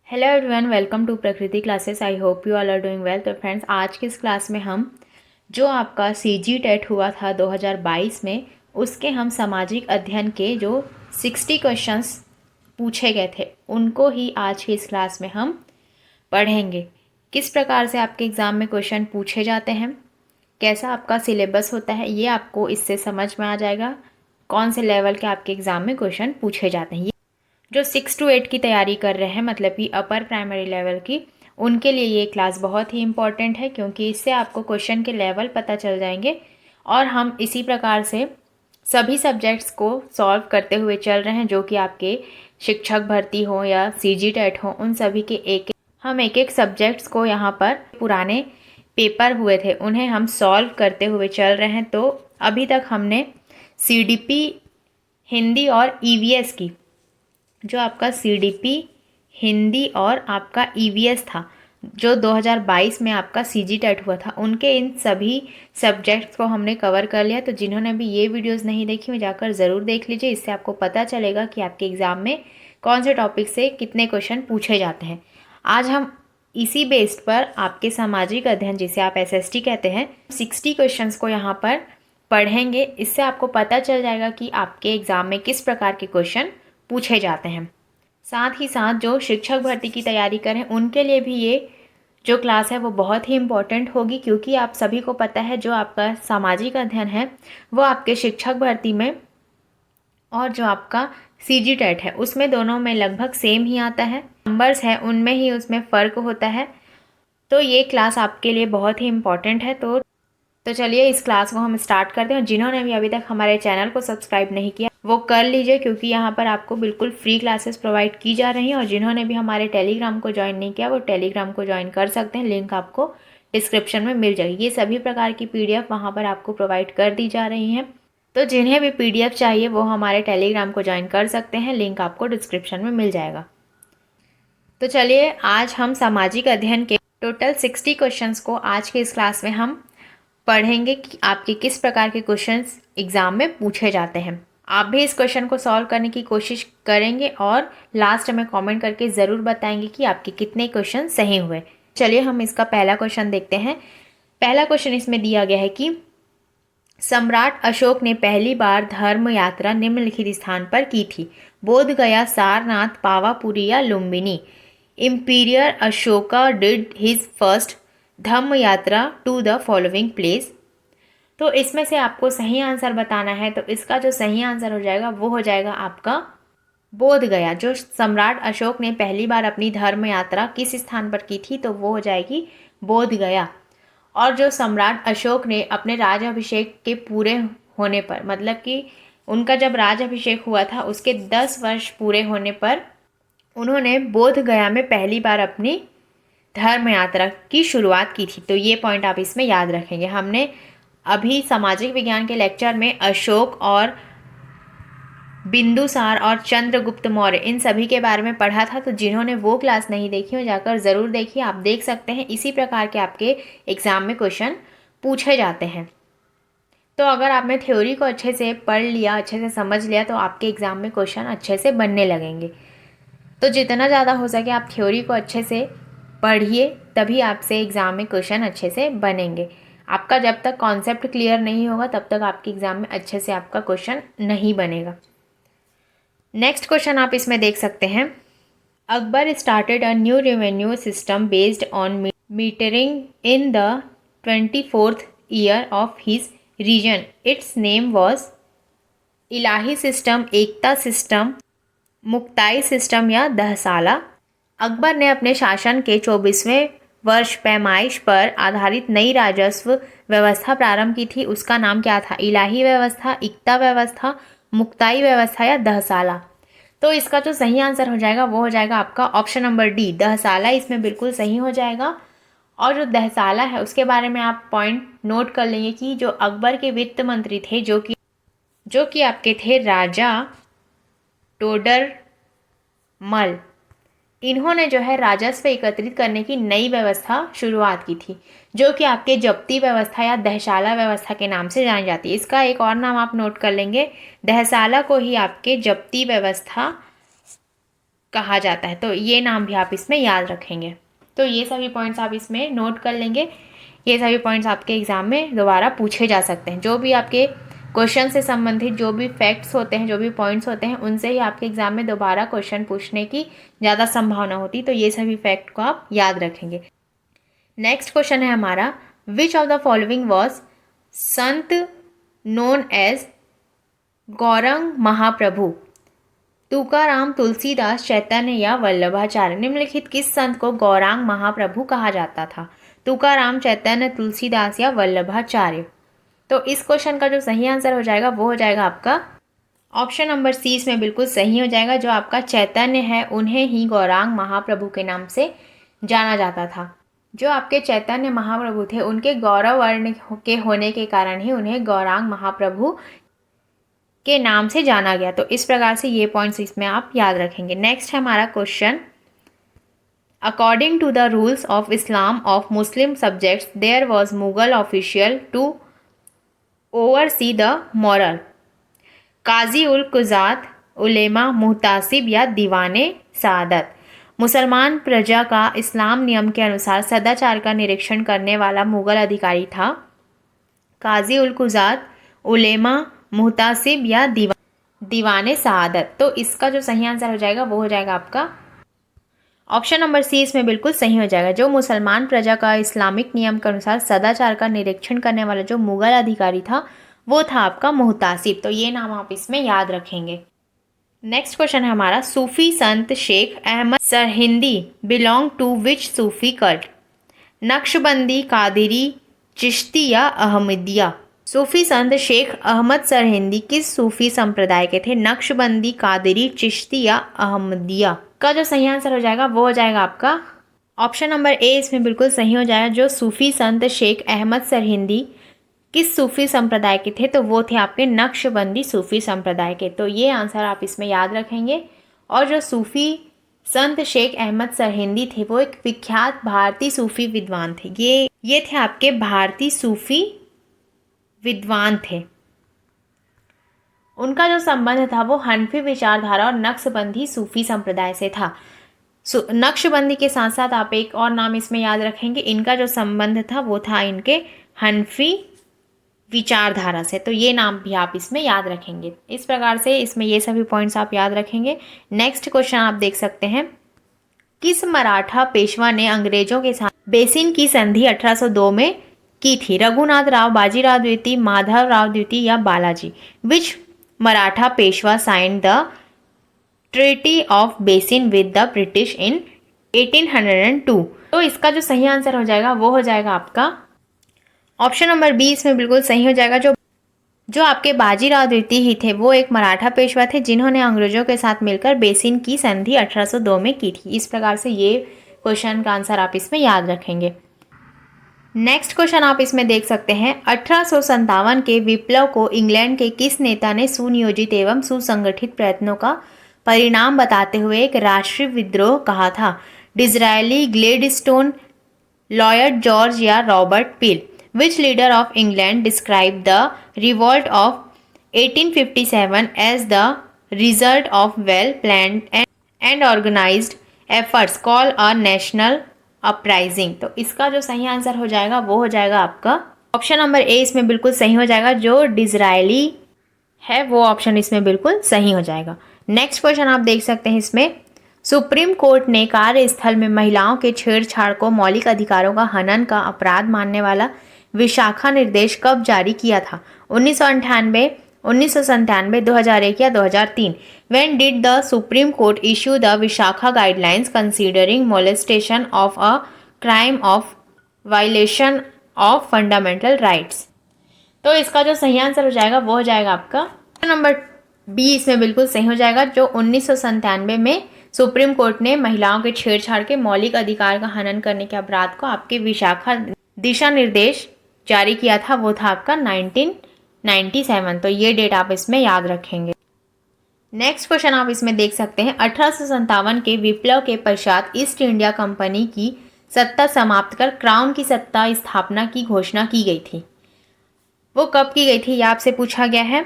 Hello everyone, welcome to Prakriti classes. I hope you all are doing well. तो friends, आज की इस class में हम जो आपका सीजी टेट हुआ था 2022 में, उसके हम सामाजिक अध्ययन के जो 60 क्वेश्चंस पूछे गए थे उनको ही आज की इस क्लास में हम पढ़ेंगे। किस प्रकार से आपके एग्ज़ाम में क्वेश्चन पूछे जाते हैं, कैसा आपका सिलेबस होता है, ये आपको इससे समझ में आ जाएगा। कौन से लेवल के आपके एग्ज़ाम में क्वेश्चन पूछे जाते हैं। जो 6 to 8 की तैयारी कर रहे हैं, मतलब कि अपर प्राइमरी लेवल की, उनके लिए ये क्लास बहुत ही इम्पॉर्टेंट है, क्योंकि इससे आपको क्वेश्चन के लेवल पता चल जाएंगे। और हम इसी प्रकार से सभी सब्जेक्ट्स को सॉल्व करते हुए चल रहे हैं, जो कि आपके शिक्षक भर्ती हो या सीजी टेट हो, उन सभी के हम एक एक सब्जेक्ट्स को यहाँ पर पुराने पेपर हुए थे उन्हें हम सॉल्व करते हुए चल रहे हैं। तो अभी तक हमने सीडीपी हिंदी और ईवीएस की, जो आपका सीडीपी हिंदी और आपका ईवीएस था, जो 2022 में आपका सीजी टेट हुआ था, उनके इन सभी सब्जेक्ट्स को हमने कवर कर लिया। तो जिन्होंने भी ये वीडियोस नहीं देखी, वो जाकर ज़रूर देख लीजिए। इससे आपको पता चलेगा कि आपके एग्ज़ाम में कौन से टॉपिक से कितने क्वेश्चन पूछे जाते हैं। आज हम इसी बेस्ड पर आपके सामाजिक अध्ययन, जिसे आप एसएसटी कहते हैं, 60 क्वेश्चंस को यहाँ पर पढ़ेंगे। इससे आपको पता चल जाएगा कि आपके एग्ज़ाम में किस प्रकार के क्वेश्चन पूछे जाते हैं। साथ ही साथ जो शिक्षक भर्ती की तैयारी करें, उनके लिए भी ये जो क्लास है वो बहुत ही इम्पॉर्टेंट होगी, क्योंकि आप सभी को पता है जो आपका सामाजिक अध्ययन है वो आपके शिक्षक भर्ती में और जो आपका सीजी टेट है उसमें दोनों में लगभग सेम ही आता है। नंबर्स है उनमें ही उसमें फ़र्क होता है। तो ये क्लास आपके लिए बहुत ही इम्पॉर्टेंट है। तो चलिए इस क्लास को हम स्टार्ट करते हैं। जिन्होंने भी अभी तक हमारे चैनल को सब्सक्राइब नहीं किया वो कर लीजिए, क्योंकि यहाँ पर आपको बिल्कुल फ्री क्लासेस प्रोवाइड की जा रही हैं। और जिन्होंने भी हमारे टेलीग्राम को ज्वाइन नहीं किया वो टेलीग्राम को ज्वाइन कर सकते हैं, लिंक आपको डिस्क्रिप्शन में मिल जाएगी। ये सभी प्रकार की पीडीएफ वहाँ पर आपको प्रोवाइड कर दी जा रही हैं। तो जिन्हें भी पीडीएफ चाहिए वो हमारे टेलीग्राम को ज्वाइन कर सकते हैं, लिंक आपको डिस्क्रिप्शन में मिल जाएगा। तो चलिए आज हम सामाजिक अध्ययन के टोटल 60 क्वेश्चंस को आज के इस क्लास में हम पढ़ेंगे कि आपके किस प्रकार के क्वेश्चंस एग्जाम में पूछे जाते हैं। आप भी इस क्वेश्चन को सॉल्व करने की कोशिश करेंगे और लास्ट में कमेंट करके ज़रूर बताएंगे कि आपके कितने क्वेश्चन सही हुए। चलिए हम इसका पहला क्वेश्चन देखते हैं। पहला क्वेश्चन इसमें दिया गया है कि सम्राट अशोक ने पहली बार धर्म यात्रा निम्नलिखित स्थान पर की थी: बोध गया, सारनाथ, पावापुरी या Lumbini. Emperor Ashoka did his first Dhamma yatra to the following place. तो इसमें से आपको सही आंसर बताना है। तो इसका जो सही आंसर हो जाएगा वो हो जाएगा आपका बोध गया। जो सम्राट अशोक ने पहली बार अपनी धर्म यात्रा किस स्थान पर की थी, तो वो हो जाएगी बोध गया। और जो सम्राट अशोक ने अपने राज्याभिषेक के पूरे होने पर, मतलब कि उनका जब राज्याभिषेक हुआ था उसके 10 वर्ष पूरे होने पर उन्होंने बोध गया में पहली बार अपनी धर्म यात्रा की शुरुआत की थी। तो ये पॉइंट आप इसमें याद रखेंगे। हमने अभी सामाजिक विज्ञान के लेक्चर में अशोक और बिंदुसार और चंद्रगुप्त मौर्य इन सभी के बारे में पढ़ा था। तो जिन्होंने वो क्लास नहीं देखी हो जाकर ज़रूर देखिए, आप देख सकते हैं। इसी प्रकार के आपके एग्ज़ाम में क्वेश्चन पूछे जाते हैं। तो अगर आपने थ्योरी को अच्छे से पढ़ लिया, अच्छे से समझ लिया, तो आपके एग्ज़ाम में क्वेश्चन अच्छे से बनने लगेंगे। तो जितना ज़्यादा हो सके आप थ्योरी को अच्छे से पढ़िए, तभी आपसे एग्ज़ाम में क्वेश्चन अच्छे से बनेंगे। आपका जब तक कॉन्सेप्ट क्लियर नहीं होगा तब तक आपके एग्ज़ाम में अच्छे से आपका क्वेश्चन नहीं बनेगा। नेक्स्ट क्वेश्चन आप इसमें देख सकते हैं। Akbar started a new revenue system based on metering in the 24th year of his reign. Its name was Ilahi system, एकता सिस्टम, मुक्ताई सिस्टम या दहसाला। अकबर ने अपने शासन के 24वें वर्ष पैमाइश पर आधारित नई राजस्व व्यवस्था प्रारंभ की थी। उसका नाम क्या था? इलाही व्यवस्था, एकता व्यवस्था, मुक्ताई व्यवस्था या दहसाला। तो इसका जो सही आंसर हो जाएगा वो हो जाएगा आपका ऑप्शन नंबर डी, दहसाला। इसमें बिल्कुल सही हो जाएगा। और जो दहसाला है उसके बारे में आप पॉइंट नोट कर लेंगे कि जो अकबर के वित्त मंत्री थे, जो कि आपके थे राजा टोडर मल, इन्होंने जो है राजस्व एकत्रित करने की नई व्यवस्था शुरुआत की थी, जो कि आपके जब्ती व्यवस्था या दहसाला व्यवस्था के नाम से जानी जाती है। इसका एक और नाम आप नोट कर लेंगे, दहसाला को ही आपके जब्ती व्यवस्था कहा जाता है। तो ये नाम भी आप इसमें याद रखेंगे। तो ये सभी पॉइंट्स आप इसमें नोट कर लेंगे। ये सभी पॉइंट्स आपके एग्ज़ाम में दोबारा पूछे जा सकते हैं। जो भी आपके क्वेश्चन से संबंधित जो भी फैक्ट्स होते हैं, जो भी पॉइंट्स होते हैं, उनसे ही आपके एग्ज़ाम में दोबारा क्वेश्चन पूछने की ज़्यादा संभावना होती। तो ये सभी फैक्ट को आप याद रखेंगे। नेक्स्ट क्वेश्चन है हमारा, विच of the following was Sant known as Gaurang महाप्रभु? तुकाराम, तुलसीदास, चैतन्य या वल्लभाचार्य? निम्नलिखित किस संत को गौरांग महाप्रभु कहा जाता था? तुकाराम, चैतन्य, तुलसीदास या वल्लभाचार्य? तो इस क्वेश्चन का जो सही आंसर हो जाएगा वो हो जाएगा आपका ऑप्शन नंबर सी इसमें बिल्कुल सही हो जाएगा। जो आपका चैतन्य है उन्हें ही गौरांग महाप्रभु के नाम से जाना जाता था। जो आपके चैतन्य महाप्रभु थे उनके गौरव वर्ण के होने के कारण ही उन्हें गौरांग महाप्रभु के नाम से जाना गया। तो इस प्रकार से ये पॉइंट्स इसमें आप याद रखेंगे। नेक्स्ट है हमारा question, according to the rules of Islam of Muslim subjects there was Mughal official to oversee the moral? Qazi ul Quzat, ulema, muhtasib या दीवाने सादत? मुसलमान प्रजा का इस्लाम नियम के अनुसार सदाचार का निरीक्षण करने वाला मुगल अधिकारी था काजी उल कुजात, उलेमा, मुहतासिब या दीवाने सादत? तो इसका जो सही आंसर हो जाएगा वो हो जाएगा आपका ऑप्शन नंबर सी इसमें बिल्कुल सही हो जाएगा। जो मुसलमान प्रजा का इस्लामिक नियम के अनुसार सदाचार का निरीक्षण करने वाला जो मुगल अधिकारी था वो था आपका मुहतासिब। तो ये नाम आप इसमें याद रखेंगे। नेक्स्ट क्वेश्चन है हमारा, सूफी संत Shaikh Ahmad Sirhindi belong to which Sufi cult? Naqshbandi, Qadiri, Chishti या अहमदिया? सूफी संत शेख अहमद सरहिंदी किस सूफी संप्रदाय के थे? नक्शबंदी, कादिरी, चिश्ती या अहमदिया? का जो सही आंसर हो जाएगा वो हो जाएगा आपका ऑप्शन नंबर ए इसमें बिल्कुल सही हो जाएगा। जो सूफी संत शेख अहमद सरहिंदी किस सूफी संप्रदाय के थे? तो वो थे आपके नक्शबंदी सूफी संप्रदाय के। तो ये आंसर आप इसमें याद रखेंगे। और जो सूफी संत शेख अहमद सरहिंदी थे वो एक विख्यात भारतीय सूफी विद्वान थे। ये थे आपके भारतीय सूफी विद्वान थे। उनका जो संबंध था वो हनफी विचारधारा और नक्शबंदी सूफी संप्रदाय से था। नक्शबंदी के साथ साथ आप एक और नाम इसमें याद रखेंगे, इनका जो संबंध था वो था इनके हनफी विचारधारा से। तो ये नाम भी आप इसमें याद रखेंगे। इस प्रकार से इसमें ये सभी पॉइंट्स आप याद रखेंगे। नेक्स्ट क्वेश्चन आप देख सकते हैं, किस मराठा पेशवा ने अंग्रेजों के साथ बेसिन की संधि 1802 में की थी? रघुनाथ राव, बाजीराव द्वितीय, माधव राव द्वितीय या Balaji? Which Maratha Peshwa signed the treaty of Bassein with the British in 1802? तो इसका जो सही आंसर हो जाएगा वो हो जाएगा आपका ऑप्शन नंबर बी इसमें बिल्कुल सही हो जाएगा। जो आपके बाजीराव द्वितीय ही थे वो एक मराठा पेशवा थे जिन्होंने अंग्रेजों के साथ मिलकर बेसिन की संधि 1802 में की थी। इस प्रकार से ये क्वेश्चन का आंसर आप इसमें याद रखेंगे। नेक्स्ट क्वेश्चन आप इसमें देख सकते हैं, 1857 के विप्लव को इंग्लैंड के किस नेता ने सुनियोजित एवं सुसंगठित प्रयत्नों का परिणाम बताते हुए एक राष्ट्रीय विद्रोह कहा था? डिज़रायली, ग्लेडस्टोन, लॉयड जॉर्ज या Robert peel? Which leader of England described the revolt of 1857 as the result of well-planned and organized efforts called a national uprising? तो इसका जो सही आंसर हो जाएगा वो हो जाएगा आपका ऑप्शन नंबर ए इसमें बिल्कुल सही हो जाएगा। जो डिज़रायली है वो ऑप्शन इसमें बिल्कुल सही हो जाएगा। नेक्स्ट क्वेश्चन आप देख सकते हैं, इसमें सुप्रीम कोर्ट ने कार्यस्थल में महिलाओं के छेड़छाड़ को मौलिक अधिकारों का हनन का अपराध मानने वाला विशाखा निर्देश कब जारी किया था? 1998, 1997, 2001 या 2003? When did the Supreme Court issue the Vishakha guidelines considering molestation of a crime of violation of fundamental rights? तो इसका जो सही आंसर हो जाएगा वो हो जाएगा आपका नंबर बी इसमें बिल्कुल सही हो जाएगा। जो 1997 में सुप्रीम कोर्ट ने महिलाओं के छेड़छाड़ के मौलिक अधिकार का हनन करने के अपराध को आपके विशाखा दिशा निर्देश जारी किया था वो था आपका 1997। तो ये डेट आप इसमें याद रखेंगे। नेक्स्ट क्वेश्चन आप इसमें देख सकते हैं, 1857 के विप्लव के पश्चात ईस्ट इंडिया कंपनी की सत्ता समाप्त कर क्राउन की सत्ता स्थापना की घोषणा की गई थी। वो कब की गई थी ये आपसे पूछा गया है।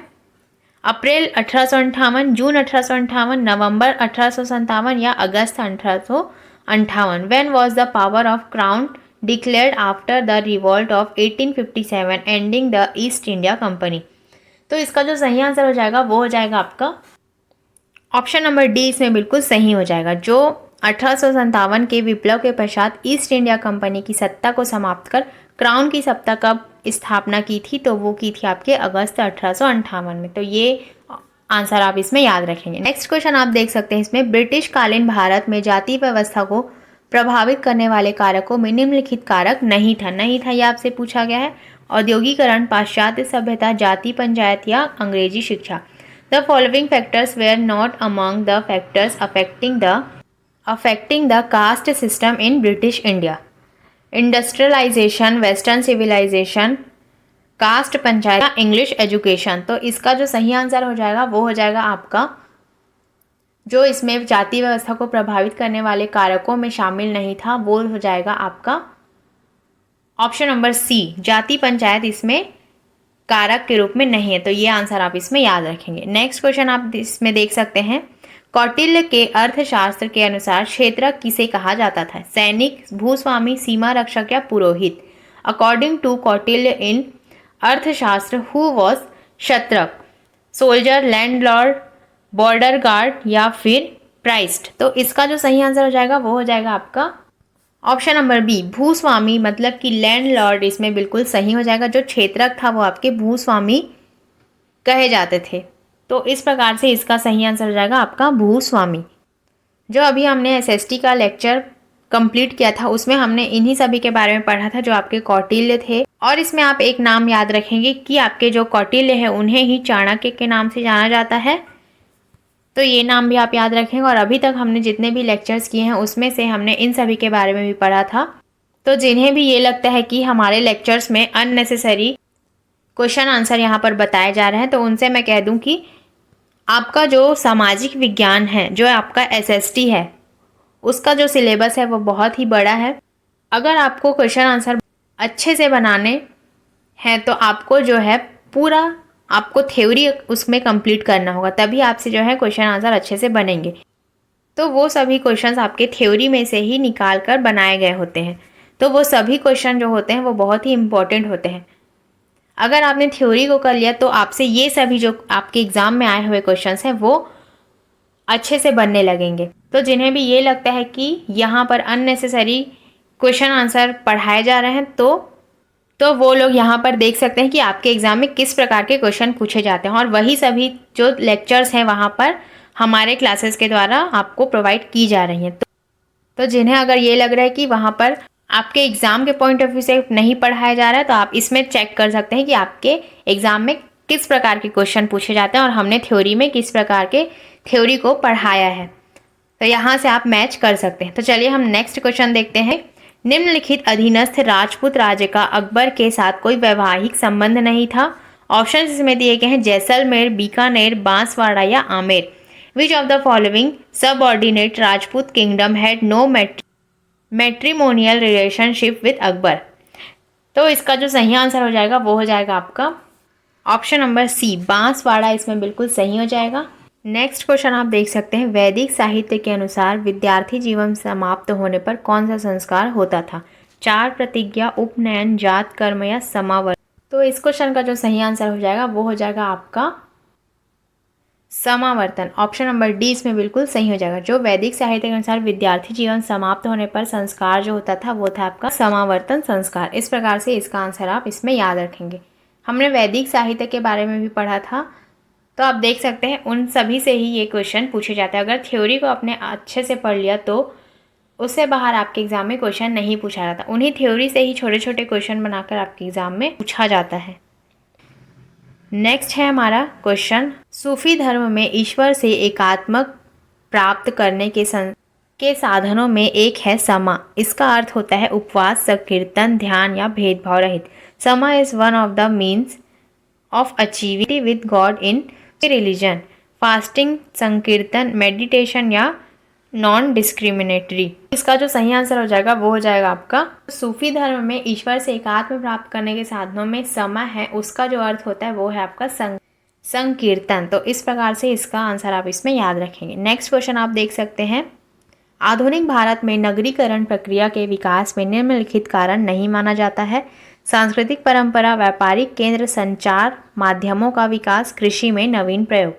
अप्रैल 1858, जून 1858, नवंबर 1857 या अगस्त 1858। When was the power of crown declared after the revolt of 1857 ending the east India company. तो इसका जो सही आंसर हो जाएगा वो हो जाएगा आपका ऑप्शन नंबर डी, इसमें बिल्कुल सही हो जाएगा। जो 1857 के विप्लव के पश्चात ईस्ट इंडिया कंपनी की सत्ता को समाप्त कर क्राउन की सत्ता कब स्थापना की थी, तो वो की थी आपके अगस्त 1858 में। तो ये आंसर आप इसमें याद रखेंगे। नेक्स्ट क्वेश्चन आप देख सकते हैं इसमें, ब्रिटिश कालीन भारत में जाति व्यवस्था को प्रभावित करने वाले कारकों में निम्नलिखित कारक नहीं था ये आपसे पूछा गया है। औद्योगिकरण, पाश्चात्य सभ्यता, जाति पंचायत या अंग्रेजी शिक्षा। The following factors were not among the factors affecting the caste system in British India. Industrialization, Western civilization, caste panchayat, English education. तो इसका जो सही आंसर हो जाएगा वो हो जाएगा आपका, जो इसमें जाति व्यवस्था को प्रभावित करने वाले कारकों में शामिल नहीं था वो हो जाएगा आपका ऑप्शन नंबर सी, जाति पंचायत इसमें कारक के रूप में नहीं है। तो ये आंसर आप इसमें याद रखेंगे। नेक्स्ट क्वेश्चन आप इसमें देख सकते हैं, कौटिल्य के अर्थशास्त्र के अनुसार क्षेत्रक किसे कहा जाता था? सैनिक, भूस्वामी, सीमा रक्षक या पुरोहित। According to Kautilya in Arthashastra who was क्षत्रक? सोल्जर, लैंडलॉर्ड, बॉर्डर गार्ड या फिर प्राइस्ट। तो इसका जो सही आंसर हो जाएगा वो हो जाएगा आपका ऑप्शन नंबर बी, भूस्वामी, मतलब कि लैंडलॉर्ड इसमें बिल्कुल सही हो जाएगा। जो क्षेत्रक था वो आपके भूस्वामी कहे जाते थे। तो इस प्रकार से इसका सही आंसर हो जाएगा आपका भूस्वामी। जो अभी हमने एसएसटी का लेक्चर कंप्लीट किया था उसमें हमने इन्हीं सभी के बारे में पढ़ा था जो आपके कौटिल्य थे। और इसमें आप एक नाम याद रखेंगे कि आपके जो कौटिल्य है उन्हें ही चाणक्य के नाम से जाना जाता है। तो ये नाम भी आप याद रखेंगे। और अभी तक हमने जितने भी लेक्चर्स किए हैं उसमें से हमने इन सभी के बारे में भी पढ़ा था। तो जिन्हें भी ये लगता है कि हमारे लेक्चर्स में अननेसेसरी क्वेश्चन आंसर यहाँ पर बताए जा रहे हैं तो उनसे मैं कह दूँ कि आपका जो सामाजिक विज्ञान है, जो आपका एसएसटी है, उसका जो सिलेबस है वो बहुत ही बड़ा है। अगर आपको क्वेश्चन आंसर अच्छे से बनाने हैं तो आपको जो है पूरा आपको थ्योरी उसमें कंप्लीट करना होगा, तभी आपसे जो है क्वेश्चन आंसर अच्छे से बनेंगे। तो वो सभी क्वेश्चंस आपके थ्योरी में से ही निकाल कर बनाए गए होते हैं। तो वो सभी क्वेश्चन जो होते हैं वो बहुत ही इंपॉर्टेंट होते हैं। अगर आपने थ्योरी को कर लिया तो आपसे ये सभी जो आपके एग्ज़ाम में आए हुए क्वेश्चंस हैं वो अच्छे से बनने लगेंगे। तो जिन्हें भी ये लगता है कि यहाँ पर अननेसेसरी क्वेश्चन आंसर पढ़ाए जा रहे हैं तो वो लोग यहाँ पर देख सकते हैं कि आपके एग्ज़ाम में किस प्रकार के क्वेश्चन पूछे जाते हैं। और वही सभी जो लेक्चर्स हैं वहाँ पर हमारे क्लासेस के द्वारा आपको प्रोवाइड की जा रही हैं। तो जिन्हें अगर ये लग रहा है कि वहाँ पर आपके एग्ज़ाम के पॉइंट ऑफ व्यू से नहीं पढ़ाया जा रहा है तो आप इसमें चेक कर सकते हैं कि आपके एग्ज़ाम में किस प्रकार के क्वेश्चन पूछे जाते हैं और हमने थ्योरी में किस प्रकार के थ्योरी को पढ़ाया है। तो यहाँ से आप मैच कर सकते हैं। तो चलिए हम नेक्स्ट क्वेश्चन देखते हैं। निम्नलिखित अधीनस्थ राजपूत राज्य का अकबर के साथ कोई वैवाहिक संबंध नहीं था। ऑप्शन इसमें दिए गए हैं, जैसलमेर, बीकानेर, बांसवाड़ा या Amer. Which of the following subordinate Rajput kingdom had no matrimonial relationship with Akbar. तो इसका जो सही आंसर हो जाएगा वो हो जाएगा आपका ऑप्शन नंबर सी, बांसवाड़ा इसमें बिल्कुल सही हो जाएगा। नेक्स्ट क्वेश्चन आप देख सकते हैं, वैदिक साहित्य के अनुसार विद्यार्थी जीवन समाप्त होने पर कौन सा संस्कार होता था? 4 प्रतिज्ञा, उपनयन, जात कर्म या समावर्तन। तो इस क्वेश्चन का जो सही आंसर हो जाएगा वो हो जाएगा आपका समावर्तन। ऑप्शन नंबर डी इसमें बिल्कुल सही हो जाएगा। जो वैदिक साहित्य के अनुसार विद्यार्थी जीवन समाप्त होने पर संस्कार जो होता था वो था आपका समावर्तन संस्कार। इस प्रकार से इसका आंसर आप इसमें याद रखेंगे। हमने वैदिक साहित्य के बारे में भी पढ़ा था तो आप देख सकते हैं उन सभी से ही ये क्वेश्चन पूछे जाते हैं। अगर थ्योरी को आपने अच्छे से पढ़ लिया तो उससे बाहर आपके एग्ज़ाम में क्वेश्चन नहीं पूछा जाता। उन्हीं थ्योरी से ही छोटे छोटे क्वेश्चन बनाकर आपके एग्ज़ाम में पूछा जाता है। नेक्स्ट है हमारा क्वेश्चन, सूफी धर्म में ईश्वर से एकात्मक प्राप्त करने के साधनों में एक है समा। इसका अर्थ होता है उपवास, संकीर्तन, ध्यान या भेदभाव रहित। समा is one of the means of achieving with God in religion. Fasting, संकीर्तन, मेडिटेशन या नॉन डिस्क्रिमिनेटरी। इसका जो सही आंसर हो जाएगा वो हो जाएगा आपका सूफी धर्म में ईश्वर से एकात्म प्राप्त करने के साधनों में समा है, उसका जो अर्थ होता है वो है आपका संकीर्तन। तो इस प्रकार से इसका आंसर आप इसमें याद रखेंगे। नेक्स्ट क्वेश्चन आप देख सकते हैं, आधुनिक भारत में नगरीकरण प्रक्रिया के विकास में निम्नलिखित कारण नहीं माना जाता है। सांस्कृतिक परंपरा, व्यापारिक केंद्र, संचार माध्यमों का विकास, कृषि में नवीन प्रयोग।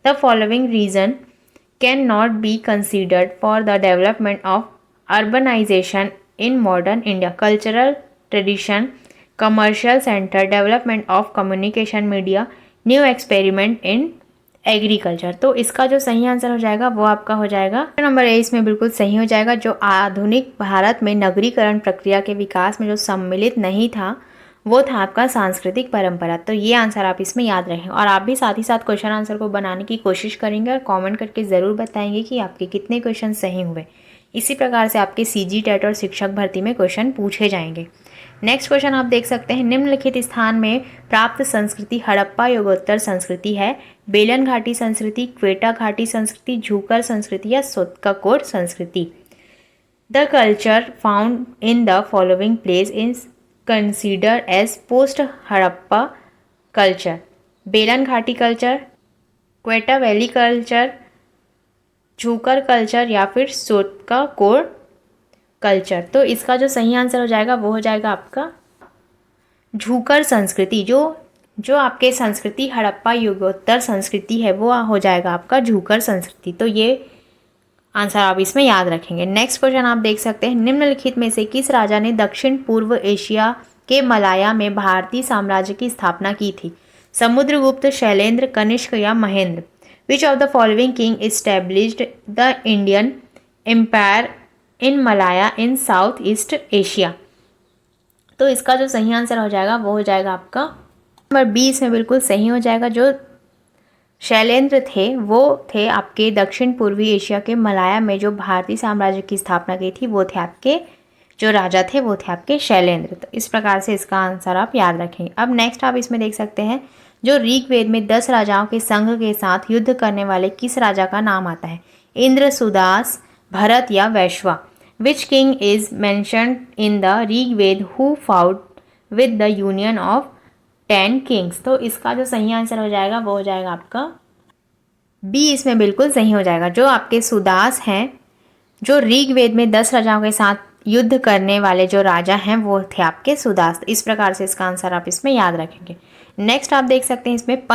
The following reason can not be considered for the development of urbanization in modern India. Cultural tradition, commercial centre, development of communication media, new experiment in agriculture. तो इसका जो सही आंसर हो जाएगा वो आपका हो जाएगा नंबर ए, इसमें बिल्कुल सही हो जाएगा। जो आधुनिक भारत में नगरीकरण प्रक्रिया के विकास में जो सम्मिलित नहीं था वो था आपका सांस्कृतिक परंपरा। तो ये आंसर आप इसमें याद रखें और आप भी साथ ही साथ क्वेश्चन आंसर को बनाने की कोशिश करेंगे और कमेंट करके ज़रूर बताएंगे कि आपके कितने क्वेश्चन सही हुए। इसी प्रकार से आपके सीजी टेट और शिक्षक भर्ती में क्वेश्चन पूछे जाएंगे। नेक्स्ट क्वेश्चन आप देख सकते हैं, निम्नलिखित स्थान में प्राप्त संस्कृति हड़प्पा युगोत्तर संस्कृति है। बेलन घाटी संस्कृति, क्वेटा घाटी संस्कृति, झूकर संस्कृति या सोत्काकोर संस्कृति। The culture found in the following place is considered as post Harappa culture. Belan ghati culture, Quetta valley culture, Jhukar culture या फिर सोत्काकोर कल्चर। तो इसका जो सही आंसर हो जाएगा वो हो जाएगा आपका झूकर संस्कृति। जो आपके संस्कृति हड़प्पा युगोत्तर संस्कृति है वो हो जाएगा आपका झूकर संस्कृति। तो ये आंसर आप इसमें याद रखेंगे। नेक्स्ट क्वेश्चन आप देख सकते हैं, निम्नलिखित में से किस राजा ने दक्षिण पूर्व एशिया के मलाया में भारतीय साम्राज्य की स्थापना की थी। समुद्रगुप्त, शैलेंद्र, कनिष्क या Mahendra. Which of the following king established the Indian empire in Malaya in south east Asia. तो इसका जो सही आंसर हो जाएगा वो हो जाएगा आपका नंबर बी, इसमें बिल्कुल सही हो जाएगा। जो शैलेंद्र थे वो थे आपके दक्षिण पूर्वी एशिया के मलाया में जो भारतीय साम्राज्य की स्थापना की थी वो थे आपके जो राजा थे वो थे आपके शैलेंद्र। तो इस प्रकार से इसका आंसर आप याद रखेंगे। अब नेक्स्ट आप इसमें देख सकते हैं, जो ऋग्वेद में 10 राजाओं के संघ के साथ युद्ध करने वाले किस राजा का नाम आता है। इंद्र, सुदास, भरत या Vaishva. Which king is mentioned in the Rigveda who fought with the union of 10 kings. तो इसका जो सही आंसर हो जाएगा वो हो जाएगा आपका बी, इसमें बिल्कुल सही हो जाएगा। जो आपके सुदास हैं, जो ऋग्वेद में 10 राजाओं के साथ युद्ध करने वाले जो राजा हैं वो थे आपके सुदास। इस प्रकार से इसका आंसर आप इसमें याद रखेंगे। नेक्स्ट आप देख सकते हैं, इसमें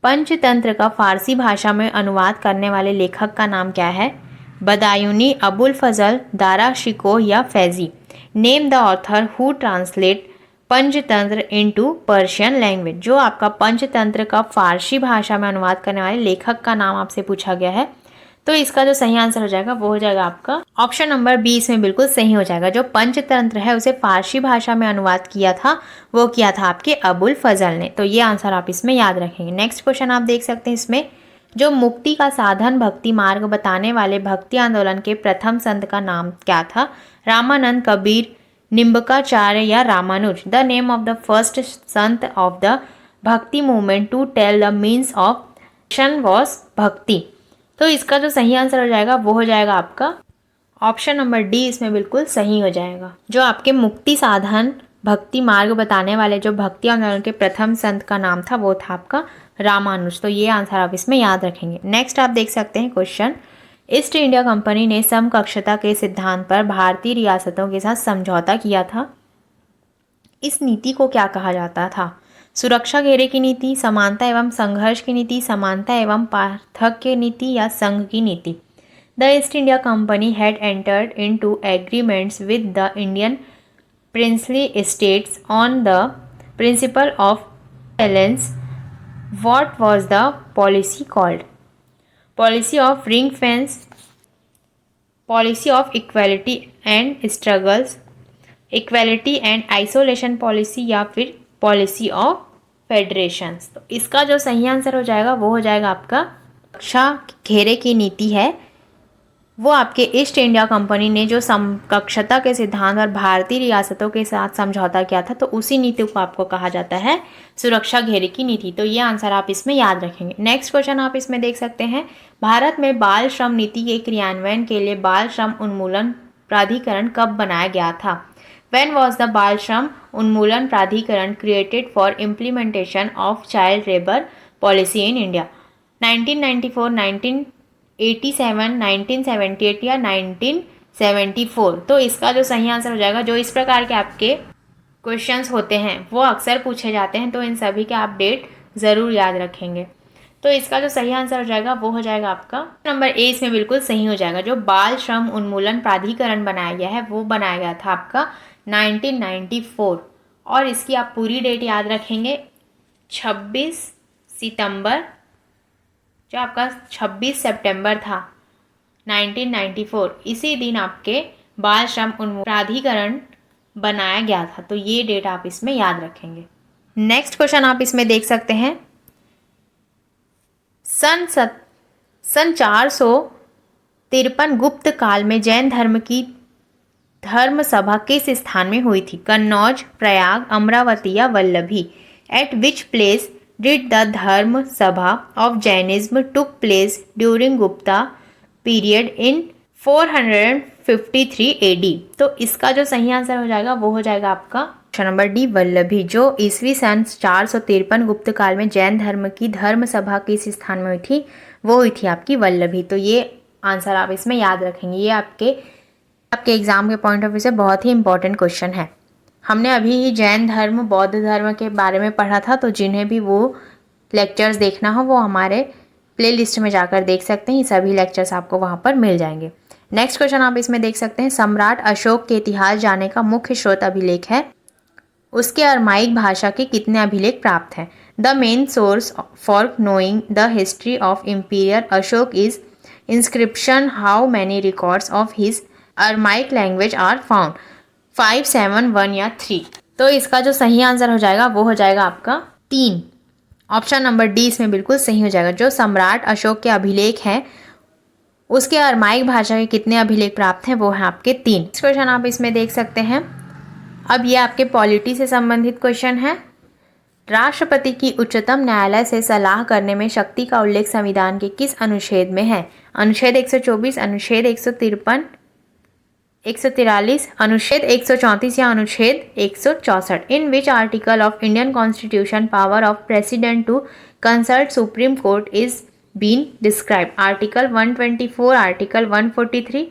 पंचतंत्र का फारसी भाषा में अनुवाद करने वाले लेखक का नाम क्या है। बदायूनी, अबुल फजल, दारा शिकोह या Faizi. Name the author who translate Panchatantra into Persian language. जो आपका पंचतंत्र का फारसी भाषा में अनुवाद करने वाले लेखक का नाम आपसे पूछा गया है। तो इसका जो सही आंसर हो जाएगा वो हो जाएगा आपका ऑप्शन नंबर बी, इसमें बिल्कुल सही हो जाएगा। जो पंचतंत्र है उसे फारसी भाषा में अनुवाद किया था वो किया था आपके अबुल फजल ने। तो ये आंसर आप इसमें याद रखेंगे। नेक्स्ट क्वेश्चन आप देख सकते हैं, इसमें जो मुक्ति का साधन भक्ति मार्ग बताने वाले भक्ति आंदोलन के प्रथम संत का नाम क्या था। रामानंद, कबीर, निम्बकाचार्य या Ramanuj. The name of the first sant of the bhakti movement to tell the means of action was bhakti. तो इसका जो सही आंसर हो जाएगा वो हो जाएगा आपका ऑप्शन नंबर डी, इसमें बिल्कुल सही हो जाएगा। जो आपके मुक्ति साधन भक्ति मार्ग बताने वाले जो भक्ति आंदोलन के प्रथम संत का नाम था वो था आपका रामानुज। तो ये आंसर आप इसमें याद रखेंगे। नेक्स्ट आप देख सकते हैं क्वेश्चन, ईस्ट इंडिया कंपनी ने समकक्षता के सिद्धांत पर भारतीय रियासतों के साथ समझौता किया था। इस नीति को क्या कहा जाता था। सुरक्षा घेरे की नीति, समानता एवं संघर्ष की नीति, समानता एवं पार्थक्य नीति या संघ की नीति। The east India company had entered into agreements with the Indian princely states on the principle of balance. What was the policy called? Policy of ring fence, policy of equality and struggles, equality and isolation policy या फिर policy of federations। तो इसका जो सही answer हो जाएगा वो हो जाएगा आपका सुरक्षा घेरे की नीति है। वो आपके ईस्ट इंडिया कंपनी ने जो समकक्षता के सिद्धांत और भारतीय रियासतों के साथ समझौता किया था तो उसी नीति को आपको कहा जाता है सुरक्षा घेरे की नीति। तो ये आंसर आप इसमें याद रखेंगे। नेक्स्ट क्वेश्चन आप इसमें देख सकते हैं, भारत में बाल श्रम नीति के क्रियान्वयन के लिए बाल श्रम उन्मूलन प्राधिकरण कब बनाया गया था। When was the बाल श्रम उन्मूलन प्राधिकरण created for implementation of child labor policy in India. 1994, 1987, 1978 या 1974। तो इसका जो सही आंसर हो जाएगा, जो इस प्रकार के आपके क्वेश्चंस होते हैं वो अक्सर पूछे जाते हैं, तो इन सभी के आप डेट ज़रूर याद रखेंगे। तो इसका जो सही आंसर हो जाएगा वो हो जाएगा आपका नंबर ए, इसमें बिल्कुल सही हो जाएगा। जो बाल श्रम उन्मूलन प्राधिकरण बनाया गया है वो बनाया गया था आपका 1994, और इसकी आप पूरी डेट याद रखेंगे 26 सितंबर, जो आपका 26 सितंबर था 1994, इसी दिन आपके बाल श्रम उन्मूलन प्राधिकरण बनाया गया था। तो ये डेट आप इसमें याद रखेंगे। नेक्स्ट क्वेश्चन आप इसमें देख सकते हैं, सन 453 गुप्त काल में जैन धर्म की धर्म सभा किस स्थान में हुई थी? कन्नौज, प्रयाग, अमरावती या Vallabhi? Eight which place did the धर्म सभा of Jainism took place during Gupta period in 453 AD? तो इसका जो सही आंसर हो जाएगा वो हो जाएगा आपका ऑप्शन नंबर डी, वल्लभी। जो ईस्वी सन 453 गुप्त काल में जैन धर्म की धर्म सभा किस स्थान में हुई थी? वो हुई थी आपकी वल्लभी। तो ये आंसर आप इसमें याद रखेंगे। ये आपके एग्जाम के पॉइंट ऑफ व्यू से बहुत ही इंपॉर्टेंट क्वेश्चन है। हमने अभी ही जैन धर्म, बौद्ध धर्म के बारे में पढ़ा था, तो जिन्हें भी वो लेक्चर्स देखना हो वो हमारे प्लेलिस्ट में जाकर देख सकते हैं। ये सभी लेक्चर्स आपको वहाँ पर मिल जाएंगे। नेक्स्ट क्वेश्चन आप इसमें देख सकते हैं, सम्राट अशोक के इतिहास जानने का मुख्य स्रोत अभिलेख है, उसके अरमाइक भाषा के कितने अभिलेख प्राप्त हैं? The main source for knowing the history of emperor Ashok is inscription. How many records of his Aramaic language are found? 5, 7, 1 या 3? तो इसका जो सही आंसर हो जाएगा वो हो जाएगा आपका 3, ऑप्शन नंबर डी इसमें बिल्कुल सही हो जाएगा। जो सम्राट अशोक के अभिलेख हैं उसके अरमाइक भाषा के कितने अभिलेख प्राप्त हैं? वो हैं आपके 3। नेक्स्ट क्वेश्चन आप इसमें देख सकते हैं, अब ये आपके पॉलिटी से संबंधित क्वेश्चन है। राष्ट्रपति की उच्चतम न्यायालय से सलाह करने में शक्ति का उल्लेख संविधान के किस अनुच्छेद में है? अनुच्छेद 124, अनुच्छेद 153, 143, अनुच्छेद 134 या अनुच्छेद 164? In which article of Indian constitution power of president to consult supreme court is been describe? Article 124, article 143,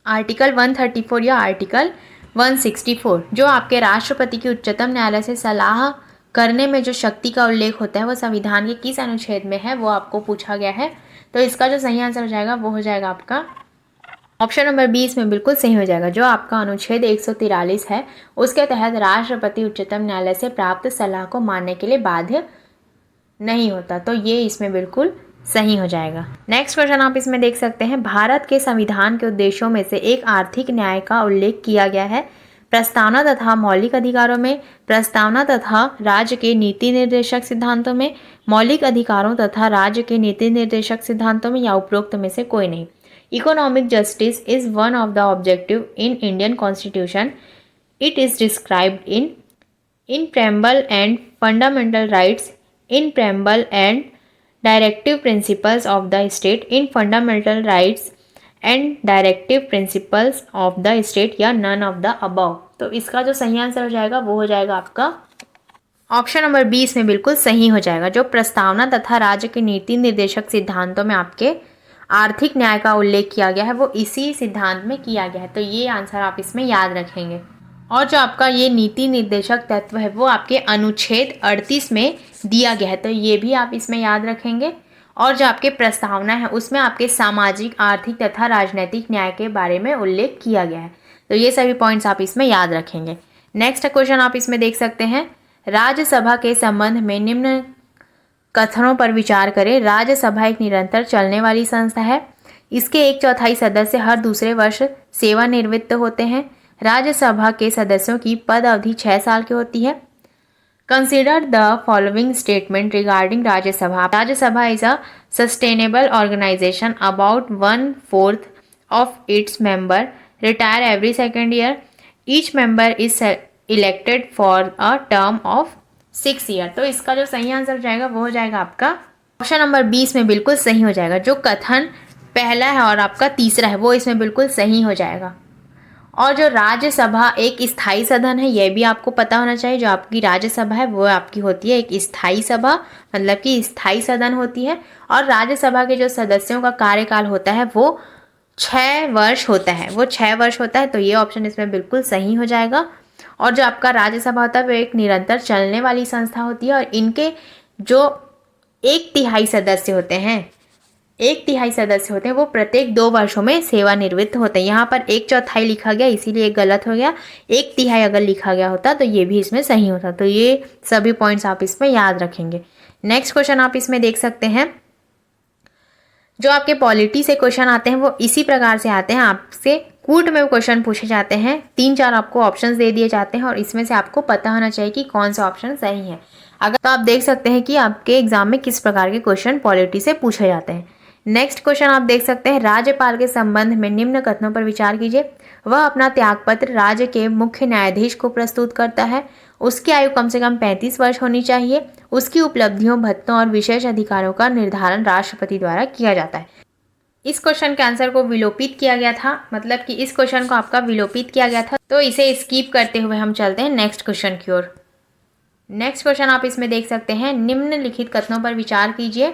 article 134 या आर्टिकल 164? जो आपके राष्ट्रपति की उच्चतम न्यायालय से सलाह करने में जो शक्ति का उल्लेख होता है वो संविधान के किस अनुच्छेद में है, वो आपको पूछा गया है। तो इसका जो सही आंसर हो जाएगा वो हो जाएगा आपका ऑप्शन नंबर 20 में बिल्कुल सही हो जाएगा। जो आपका अनुच्छेद 143 है उसके तहत राष्ट्रपति उच्चतम न्यायालय से प्राप्त सलाह को मानने के लिए बाध्य नहीं होता। तो ये इसमें बिल्कुल सही हो जाएगा। नेक्स्ट क्वेश्चन आप इसमें देख सकते हैं, भारत के संविधान के उद्देश्यों में से एक आर्थिक न्याय का उल्लेख किया गया है। प्रस्तावना तथा मौलिक अधिकारों में, प्रस्तावना तथा राज्य के नीति निर्देशक सिद्धांतों में, मौलिक अधिकारों तथा राज्य के नीति निर्देशक सिद्धांतों में या उपरोक्त में से कोई नहीं? Economic justice is one of the objective in Indian constitution. It is described in preamble and fundamental rights, in preamble and directive principles of the state, in fundamental rights and directive principles of the state, या none of the above. तो इसका जो सही answer हो जाएगा वो हो जाएगा आपका ऑप्शन नंबर 20 में बिल्कुल सही हो जाएगा। जो प्रस्तावना तथा राज्य के नीति निर्देशक सिद्धांतों में आपके आर्थिक न्याय का उल्लेख किया गया है वो इसी सिद्धांत में किया गया है। तो ये आंसर आप इसमें याद रखेंगे। और जो आपका ये नीति निर्देशक तत्व है वो आपके अनुच्छेद 38 में दिया गया है, तो ये भी आप इसमें याद रखेंगे। और जो आपके प्रस्तावना है उसमें आपके सामाजिक, आर्थिक तथा राजनीतिक न्याय के बारे में उल्लेख किया गया है। तो ये सभी पॉइंट्स आप इसमें याद रखेंगे। नेक्स्ट क्वेश्चन आप इसमें देख सकते हैं, राज्यसभा के संबंध में निम्न कथनों पर विचार करें। राज्यसभा एक निरंतर चलने वाली संस्था है। इसके 1/4 सदस्य हर दूसरे वर्ष सेवानिवृत्त होते हैं। राज्यसभा के सदस्यों की पद अवधि 6 साल की होती है। Consider the following statement regarding Rajya Sabha. Rajya Sabha is a sustainable organization. About 1/4 of its member retire every second year. Each member is elected for a term of 6 year. तो इसका जो सही आंसर हो जाएगा वो हो जाएगा आपका ऑप्शन नंबर 20 में बिल्कुल सही हो जाएगा। जो कथन पहला है और आपका तीसरा है वो इसमें बिल्कुल सही हो जाएगा। और जो राज्यसभा एक स्थायी सदन है, यह भी आपको पता होना चाहिए। जो आपकी राज्यसभा है वो आपकी होती है एक स्थायी सभा, मतलब कि स्थायी सदन होती है। और राज्यसभा के जो सदस्यों का कार्यकाल होता है वो 6 वर्ष होता है, वो 6 वर्ष होता है। तो ये ऑप्शन इसमें बिल्कुल सही हो जाएगा। और जो आपका राज्यसभा होता है वो एक निरंतर चलने वाली संस्था होती है, और इनके जो 1/3 सदस्य होते हैं, 1/3 सदस्य होते हैं, वो प्रत्येक 2 वर्षों में सेवानिवृत्त होते हैं। यहाँ पर 1/4 लिखा गया, इसीलिए गलत हो गया। 1/3 अगर लिखा गया होता तो ये भी इसमें सही होता। तो ये सभी पॉइंट्स आप इसमें याद रखेंगे। नेक्स्ट क्वेश्चन आप इसमें देख सकते हैं। जो आपके पॉलिटी से क्वेश्चन आते हैं वो इसी प्रकार से आते हैं, आपसे कूट में क्वेश्चन पूछे जाते हैं। 3-4 आपको ऑप्शंस दे दिए जाते हैं और इसमें से आपको पता होना चाहिए कि कौन सा ऑप्शन सही है। अगर तो आप देख सकते हैं कि आपके एग्जाम में किस प्रकार के क्वेश्चन पॉलिटी से पूछे जाते हैं। नेक्स्ट क्वेश्चन आप देख सकते हैं, राज्यपाल के संबंध में निम्न कथनों पर विचार कीजिए। वह अपना त्यागपत्र राज्य के मुख्य न्यायाधीश को प्रस्तुत करता है। उसकी आयु कम से कम 35 वर्ष होनी चाहिए। उसकी उपलब्धियों, भत्तों और विशेष अधिकारों का निर्धारण राष्ट्रपति द्वारा किया जाता है। इस क्वेश्चन के आंसर को विलोपित किया गया था, मतलब कि इस क्वेश्चन को आपका विलोपित किया गया था, तो इसे स्किप करते हुए हम चलते हैं नेक्स्ट क्वेश्चन की ओर। नेक्स्ट क्वेश्चन आप इसमें देख सकते हैं, निम्नलिखित कथनों पर विचार कीजिए।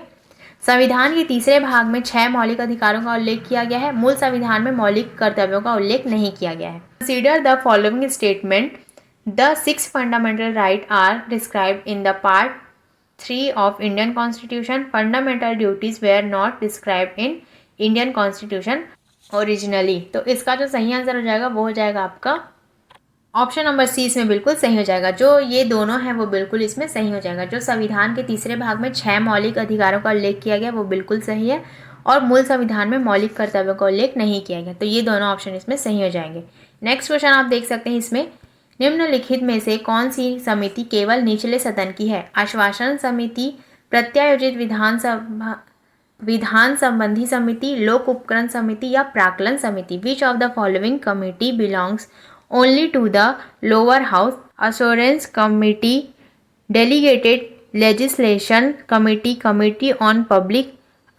संविधान के तीसरे भाग में 6 मौलिक अधिकारों का उल्लेख किया गया है। मूल संविधान में मौलिक कर्तव्यों का उल्लेख नहीं किया गया है। Consider the following statement, the 6 fundamental right are described in the part 3 of Indian constitution. Fundamental duties were not described in Indian constitution originally. तो इसका जो सही आंसर हो जाएगा वो हो जाएगा आपका ऑप्शन नंबर सी, इसमें बिल्कुल सही हो जाएगा। जो ये दोनों हैं वो बिल्कुल इसमें सही हो जाएगा। जो संविधान के तीसरे भाग में 6 मौलिक अधिकारों का उल्लेख किया गया वो बिल्कुल सही है, और मूल संविधान में मौलिक कर्तव्यों का उल्लेख नहीं किया गया। तो ये दोनों ऑप्शन इसमें सही हो जाएंगे। नेक्स्ट क्वेश्चन आप देख सकते हैं, इसमें निम्नलिखित में से कौन सी समिति केवल निचले सदन की है? आश्वासन समिति, प्रत्यायोजित विधान संबंधी समिति, लोक उपकरण समिति या प्राक्कलन समिति। विच of the following committee belongs only to the lower house? Assurance committee, delegated legislation committee, committee on public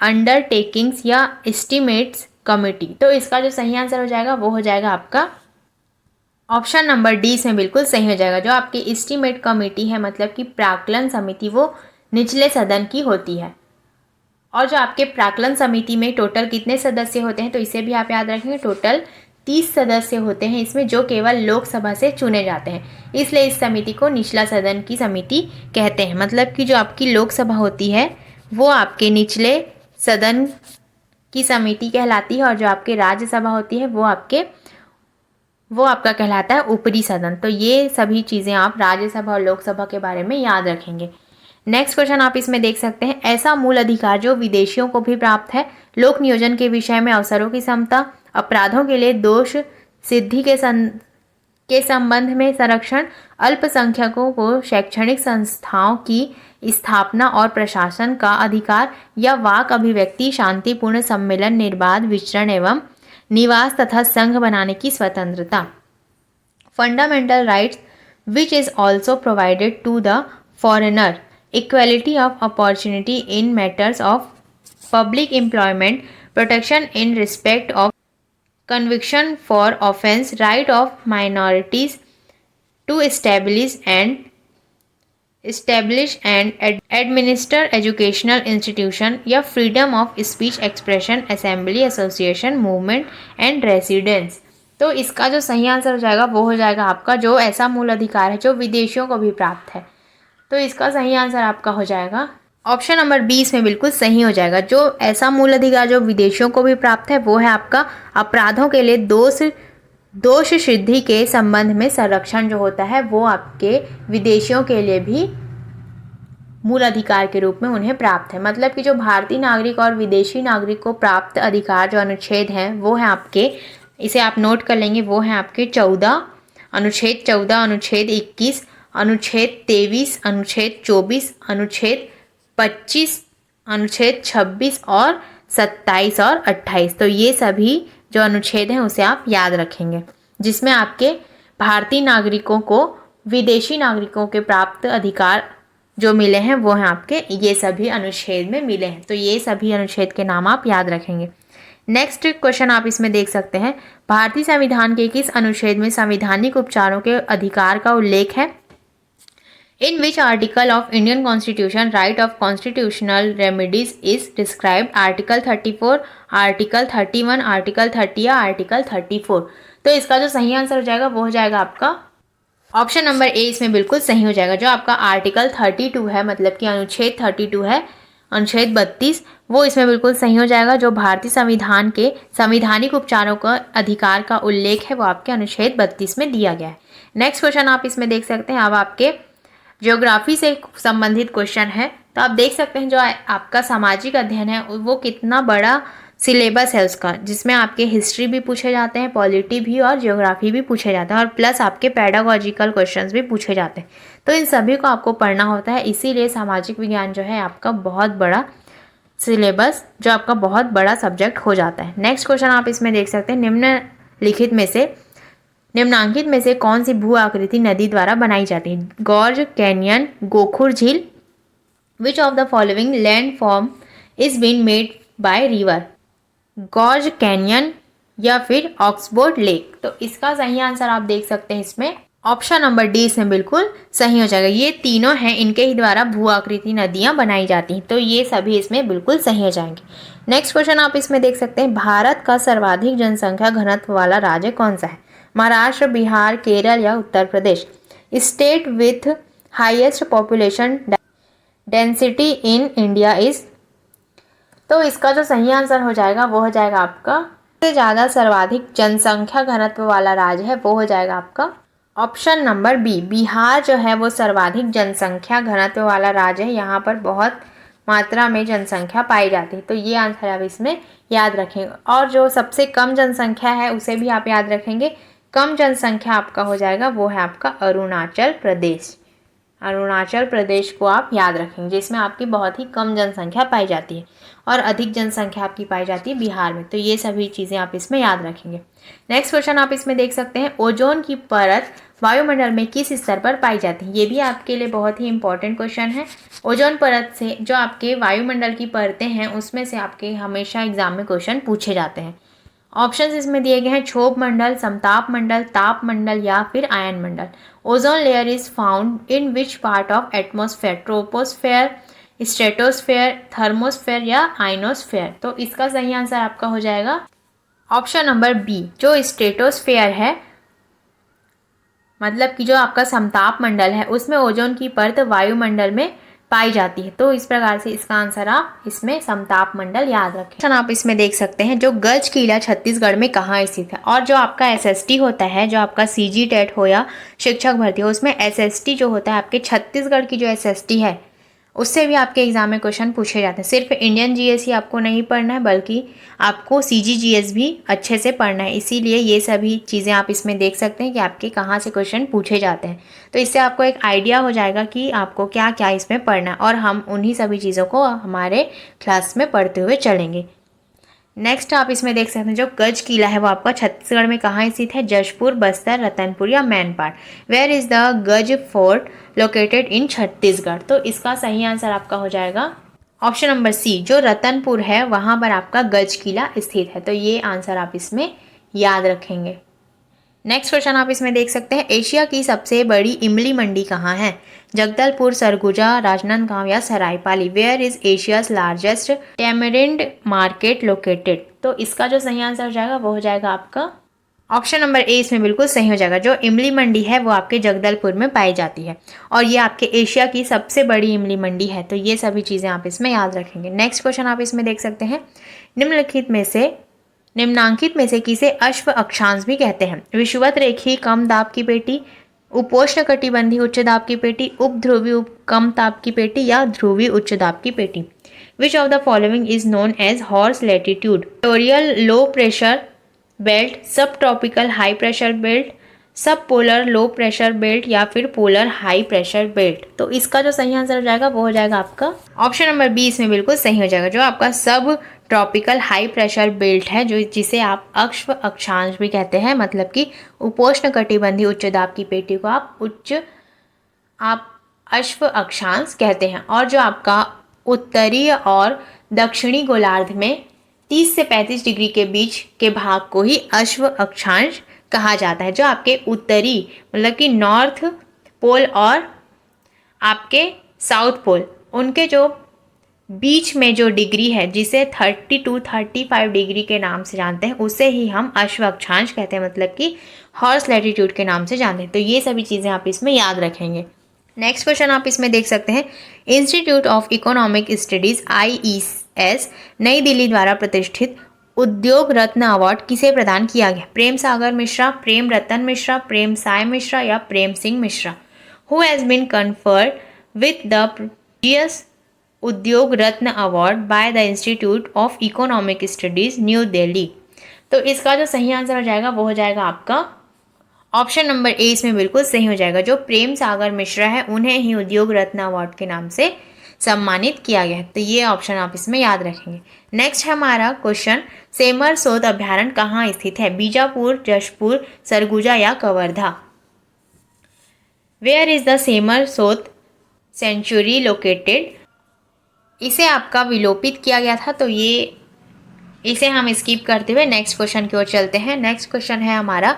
undertakings या estimates committee। तो इसका जो सही आंसर हो जाएगा वो हो जाएगा आपका ऑप्शन नंबर डी, इसमें बिल्कुल सही हो जाएगा। जो आपकी एस्टीमेट कमेटी है, मतलब कि प्राक्कलन समिति, वो निचले सदन की होती है। और जो आपके प्राक्कलन समिति में टोटल कितने सदस्य होते हैं, तो इसे भी आप याद रखेंगे। टोटल 30 सदस्य होते हैं इसमें, जो केवल लोकसभा से चुने जाते हैं। इसलिए इस समिति को निचला सदन की समिति कहते हैं। मतलब कि जो आपकी लोकसभा होती है वो आपके निचले सदन की समिति कहलाती है, और जो आपके राज्यसभा होती है वो आपका कहलाता है ऊपरी सदन। तो ये सभी चीज़ें आप राज्यसभा और लोकसभा के बारे में याद रखेंगे। नेक्स्ट क्वेश्चन आप इसमें देख सकते हैं, ऐसा मूल अधिकार जो विदेशियों को भी प्राप्त है। लोक नियोजन के विषय में अवसरों की समता, अपराधों के लिए दोष सिद्धि के संबंध में संरक्षण, अल्पसंख्यकों को शैक्षणिक संस्थाओं की स्थापना और प्रशासन का अधिकार, या वाक अभिव्यक्ति, शांतिपूर्ण सम्मेलन, निर्बाध विचरण एवं निवास तथा संघ बनाने की स्वतंत्रता। Fundamental rights which is also provided to the foreigner, equality of opportunity in matters of public employment, protection in respect of conviction for offense, right of minorities to establish and administer educational institution, या freedom of speech, expression, assembly, association, movement and residence। तो इसका जो सही answer हो जाएगा वो हो जाएगा आपका, जो ऐसा मूल अधिकार है जो विदेशियों को भी प्राप्त है। तो इसका सही आंसर आपका हो जाएगा ऑप्शन नंबर 20 में बिल्कुल सही हो जाएगा। जो ऐसा मूल अधिकार जो विदेशियों को भी प्राप्त है वो है आपका अपराधों के लिए दोष सिद्धि के संबंध में संरक्षण जो होता है वो आपके विदेशियों के लिए भी मूल अधिकार के रूप में उन्हें प्राप्त है। मतलब कि जो भारतीय नागरिक और विदेशी नागरिक को प्राप्त अधिकार जो अनुच्छेद हैं वो है आपके, इसे आप नोट कर लेंगे, वो है आपके 14, अनुच्छेद 14, अनुच्छेद 21, अनुच्छेद 23, अनुच्छेद 24, अनुच्छेद 25, अनुच्छेद 26 और 27 और 28। तो ये सभी जो अनुच्छेद हैं उसे आप याद रखेंगे, जिसमें आपके भारतीय नागरिकों को विदेशी नागरिकों के प्राप्त अधिकार जो मिले हैं वो हैं आपके ये सभी अनुच्छेद में मिले हैं। तो ये सभी अनुच्छेद के नाम आप याद रखेंगे। नेक्स्ट क्वेश्चन आप इसमें देख सकते हैं, भारतीय संविधान के किस अनुच्छेद में संवैधानिक उपचारों के अधिकार का उल्लेख है? In which article of Indian constitution right of constitutional remedies is described? Article 34, article 31, article 30 या आर्टिकल 34? तो इसका जो सही आंसर हो जाएगा वो हो जाएगा आपका ऑप्शन नंबर ए, इसमें बिल्कुल सही हो जाएगा। जो आपका आर्टिकल 32 है, मतलब कि अनुच्छेद 32 है, अनुच्छेद 32, वो इसमें बिल्कुल सही हो जाएगा। जो भारतीय संविधान के संवैधानिक उपचारों का अधिकार का उल्लेख है वो आपके अनुच्छेद 32 में दिया गया है। नेक्स्ट क्वेश्चन आप इसमें देख सकते हैं, अब आपके ज्योग्राफी से संबंधित क्वेश्चन है। तो आप देख सकते हैं जो आपका सामाजिक अध्ययन है वो कितना बड़ा सिलेबस है उसका, जिसमें आपके हिस्ट्री भी पूछे जाते हैं, पॉलिटी भी और ज्योग्राफी भी पूछे जाते हैं, और प्लस आपके पेडागोजिकल क्वेश्चंस भी पूछे जाते हैं। तो इन सभी को आपको पढ़ना होता है, इसीलिए सामाजिक विज्ञान जो है आपका बहुत बड़ा सिलेबस, जो आपका बहुत बड़ा सब्जेक्ट हो जाता है। नेक्स्ट क्वेश्चन आप इसमें देख सकते हैं, निम्नांकित में से कौन सी भू आकृति नदी द्वारा बनाई जाती है? गॉर्ज, कैनियन, गोखुर झील। Which of the following land form is been made by river? Gorge canyon या फिर ऑक्सबोर्ड लेक। तो इसका सही आंसर आप देख सकते हैं इसमें ऑप्शन नंबर डी इसमें बिल्कुल सही हो जाएगा। ये तीनों हैं, इनके ही द्वारा भू आकृति नदियां बनाई जाती हैं, तो ये सभी इसमें बिल्कुल सही हो जाएंगे। नेक्स्ट क्वेश्चन आप इसमें देख सकते हैं, भारत का सर्वाधिक जनसंख्या घनत्व वाला राज्य कौन सा है? महाराष्ट्र, बिहार, केरल या Uttar Pradesh? State with highest population density in India is? तो इसका जो सही आंसर हो जाएगा वो हो जाएगा आपका सबसे ज़्यादा सर्वाधिक जनसंख्या घनत्व वाला राज्य है वो हो जाएगा आपका ऑप्शन नंबर बी। बिहार जो है वो सर्वाधिक जनसंख्या घनत्व वाला राज्य है, यहाँ पर बहुत मात्रा में जनसंख्या पाई जाती है, तो ये आंसर आप इसमें याद रखेंगे। और जो सबसे कम जनसंख्या है उसे भी आप याद रखेंगे। कम जनसंख्या आपका हो जाएगा वो है आपका अरुणाचल प्रदेश। अरुणाचल प्रदेश को आप याद रखेंगे, जिसमें आपकी बहुत ही कम जनसंख्या पाई जाती है, और अधिक जनसंख्या आपकी पाई जाती है बिहार में। तो ये सभी चीज़ें आप इसमें याद रखेंगे। नेक्स्ट क्वेश्चन आप इसमें देख सकते हैं, ओजोन की परत वायुमंडल में किस स्तर पर पाई जाती है? ये भी आपके लिए बहुत ही इंपॉर्टेंट क्वेश्चन है। ओजोन परत से जो आपके वायुमंडल की परतें हैं उसमें से आपके हमेशा एग्जाम में क्वेश्चन पूछे जाते हैं। ऑप्शंस इसमें दिए गए हैं, क्षोभ मंडल, समताप मंडल, ताप मंडल या फिर ion Mandal. Ozone layer is found in which part of atmosphere? Troposphere, stratosphere, thermosphere या आइनोस्फेयर? तो इसका सही आंसर आपका हो जाएगा ऑप्शन नंबर बी। जो स्ट्रेटोस्फेयर है, मतलब कि जो आपका समताप मंडल है, उसमें ओजोन की परत वायुमंडल में पाई जाती है। तो इस प्रकार से इसका आंसर आप इसमें समताप मंडल याद रखें। आप इसमें देख सकते हैं, जो गज किला छत्तीसगढ़ में कहाँ स्थित है? और जो आपका एसएसटी होता है, जो आपका सीजी टेट हो या शिक्षक भर्ती हो, उसमें एसएसटी जो होता है आपके छत्तीसगढ़ की जो एसएसटी है उससे भी आपके एग्जाम में क्वेश्चन पूछे जाते हैं। सिर्फ इंडियन जीएस ही आपको नहीं पढ़ना है, बल्कि आपको सीजीजीएस भी अच्छे से पढ़ना है। इसीलिए ये सभी चीज़ें आप इसमें देख सकते हैं कि आपके कहाँ से क्वेश्चन पूछे जाते हैं। तो इससे आपको एक आइडिया हो जाएगा कि आपको क्या क्या इसमें पढ़ना है, और हम उन्हीं सभी चीज़ों को हमारे क्लास में पढ़ते हुए चलेंगे। नेक्स्ट आप इसमें देख सकते हैं, जो गज किला है वो आपका छत्तीसगढ़ में कहाँ स्थित है? जशपुर, बस्तर, रतनपुर या मैनपाट? वेयर इज द गज फोर्ट लोकेटेड इन छत्तीसगढ़? तो इसका सही आंसर आपका हो जाएगा ऑप्शन नंबर सी। जो रतनपुर है वहाँ पर आपका गज किला स्थित है। तो ये आंसर आप इसमें याद रखेंगे। नेक्स्ट क्वेश्चन आप इसमें देख सकते हैं, एशिया की सबसे बड़ी इमली मंडी कहाँ है? जगदलपुर, सरगुजा, राजनांदगांव या Saraipali? Where is Asia's largest tamarind market located? तो इसका जो सही आंसर हो जाएगा वो हो जाएगा आपका ऑप्शन नंबर ए, इसमें बिल्कुल सही हो जाएगा। जो इमली मंडी है वो आपके जगदलपुर में पाई जाती है, और ये आपके एशिया की सबसे बड़ी इमली मंडी है। तो ये सभी चीज़ें आप इसमें याद रखेंगे। नेक्स्ट क्वेश्चन आप इसमें देख सकते हैं, निम्नांकित में से किसे अश्व अक्षांश भी कहते हैं? विषुवत रेखी कम दाब की पेटी, उपोष्ण कटिबंधी उच्च दाब की पेटी, उपध्रुवी कम दाब की पेटी या ध्रुवी उच्च दाब की पेटी? Which of the following is known as horse latitude? Equatorial low pressure belt, sub tropical high pressure belt, sub polar low pressure belt या फिर पोलर हाई प्रेशर बेल्ट? तो इसका जो सही आंसर हो जाएगा वो हो जाएगा आपका ऑप्शन नंबर बी, इसमें बिल्कुल सही हो जाएगा। जो आपका सब ट्रॉपिकल हाई प्रेशर बेल्ट है, जो जिसे आप अश्व अक्षांश भी कहते हैं, मतलब कि उपोष्ण कटिबंधी उच्च दाब की पेटी को आप अश्व अक्षांश कहते हैं। और जो आपका उत्तरीय और दक्षिणी गोलार्ध में 30 से 35 डिग्री के बीच के भाग को ही अश्व अक्षांश कहा जाता है। जो आपके उत्तरी मतलब कि नॉर्थ पोल और आपके साउथ पोल, उनके जो बीच में जो डिग्री है, जिसे 30 to 35 डिग्री के नाम से जानते हैं, उसे ही हम अश्व अक्षांश कहते हैं, मतलब कि हॉर्स लैटिट्यूड के नाम से जानते हैं। तो ये सभी चीज़ें आप इसमें याद रखेंगे। नेक्स्ट क्वेश्चन आप इसमें देख सकते हैं, institute of economic studies IES नई दिल्ली द्वारा प्रतिष्ठित उद्योग रत्न अवार्ड किसे प्रदान किया गया? प्रेम सागर मिश्रा, प्रेम रतन मिश्रा, प्रेम साय मिश्रा या Prem Singh Mishra? Who has been conferred with the previous Udyog Ratna award by the institute of economic studies New Delhi? तो इसका जो सही आंसर हो जाएगा वो हो जाएगा आपका ऑप्शन नंबर ए, इसमें बिल्कुल सही हो जाएगा। जो प्रेम सागर मिश्रा है उन्हें ही उद्योग रत्न अवार्ड के नाम से सम्मानित किया गया है। तो ये ऑप्शन आप इसमें याद रखेंगे। नेक्स्ट है हमारा क्वेश्चन, सेमर सोत अभ्यारण्य कहाँ स्थित है? बीजापुर, जशपुर, सरगुजा या कवर्धा? वेयर इज द सेमर सोत सेंचुरी लोकेटेड? इसे आपका विलोपित किया गया था, तो ये इसे हम स्किप करते हुए नेक्स्ट क्वेश्चन की ओर चलते हैं। नेक्स्ट क्वेश्चन है हमारा,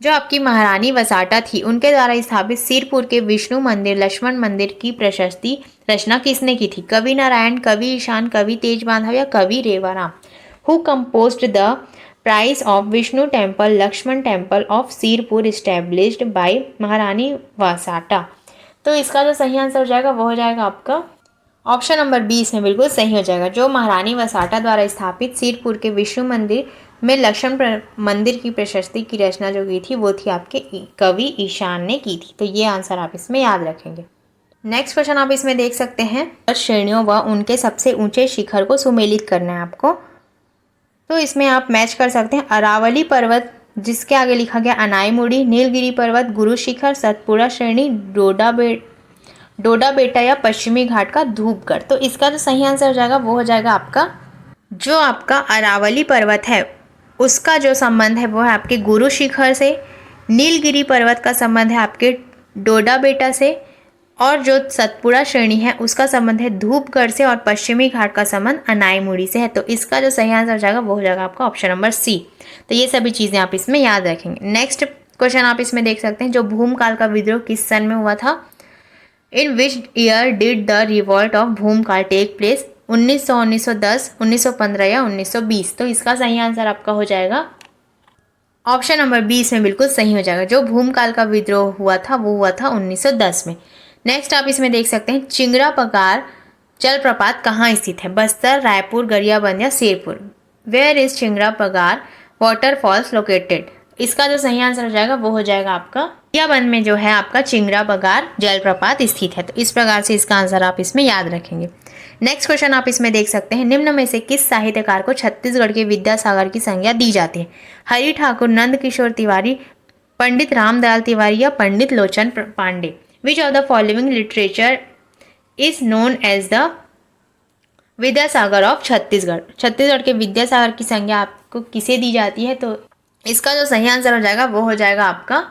जो आपकी महारानी वसाटा थी उनके द्वारा स्थापित सिरपुर के विष्णु मंदिर लक्ष्मण मंदिर की प्रशस्ति रचना किसने की थी? कवि नारायण, कवि ईशान, कवि तेज बांधव या कवि Revaram? Who composed the praise of Vishnu temple Lakshman temple of Sirpur established by Maharani Vasata? तो इसका जो सही आंसर हो जाएगा वो हो जाएगा आपका ऑप्शन नंबर 20 में बिल्कुल सही हो जाएगा। जो महारानी वसाटा द्वारा स्थापित सिरपुर के विष्णु मंदिर में लक्ष्मण मंदिर की प्रशस्ति की रचना जो की थी वो थी आपके कवि ईशान ने की थी। तो ये आंसर आप इसमें याद रखेंगे। नेक्स्ट क्वेश्चन आप इसमें देख सकते हैं, श्रेणियों व उनके सबसे ऊंचे शिखर को सुमेलित करना है आपको। तो इसमें आप मैच कर सकते हैं, अरावली पर्वत जिसके आगे लिखा गया अनाईमुड़ी, नीलगिरी पर्वत, गुरु शिखर, सतपुड़ा श्रेणी, डोडा बेटा या पश्चिमी घाट का धूपगढ़। तो इसका जो सही आंसर हो जाएगा वो हो जाएगा आपका जो आपका अरावली पर्वत है उसका जो संबंध है वो है आपके गुरु शिखर से, नीलगिरी पर्वत का संबंध है आपके डोडा बेटा से, और जो सतपुड़ा श्रेणी है उसका संबंध है धूपगढ़ से, और पश्चिमी घाट का संबंध अनाईमुड़ी से है। तो इसका जो सही आंसर हो जाएगा वो हो जाएगा आपका ऑप्शन नंबर सी। तो ये सभी चीज़ें आप इसमें याद रखेंगे। नेक्स्ट क्वेश्चन आप इसमें देख सकते हैं, जो भूमकाल का विद्रोह किस सन में हुआ था? In which year did the revolt of Bhumkal take place? 1900, 1910, 1915 या 1920? तो इसका सही आंसर आपका हो जाएगा ऑप्शन नंबर 20 में बिल्कुल सही हो जाएगा। जो भूमकाल का विद्रोह हुआ था वो हुआ था 1910 में। नेक्स्ट आप इसमें देख सकते हैं, चिंगरा पगार जलप्रपात कहाँ स्थित है? बस्तर, रायपुर, गरियाबंद या शेरपुर? वेयर इज चिंगरा पगार वाटरफॉल्स लोकेटेड? इसका जो सही आंसर हो जाएगा वो हो जाएगा आपका गरियाबंद में जो है आपका चिंगरा पगार जलप्रपात स्थित है। तो इस प्रकार से इसका आंसर आप इसमें याद रखेंगे। नेक्स्ट क्वेश्चन आप इसमें देख सकते हैं, निम्न में से किस साहित्यकार को छत्तीसगढ़ के विद्यासागर की संज्ञा दी जाती है? हरि ठाकुर, नंद किशोर तिवारी, पंडित रामदयाल तिवारी या Pandit Lochan Pandey? Which of the following literature is known as the Vidyasagar of Chhattisgarh? Chhattisgarh के विद्यासागर की संज्ञा आपको किसे दी जाती है? तो इसका जो सही आंसर हो जाएगा वो हो जाएगा आपका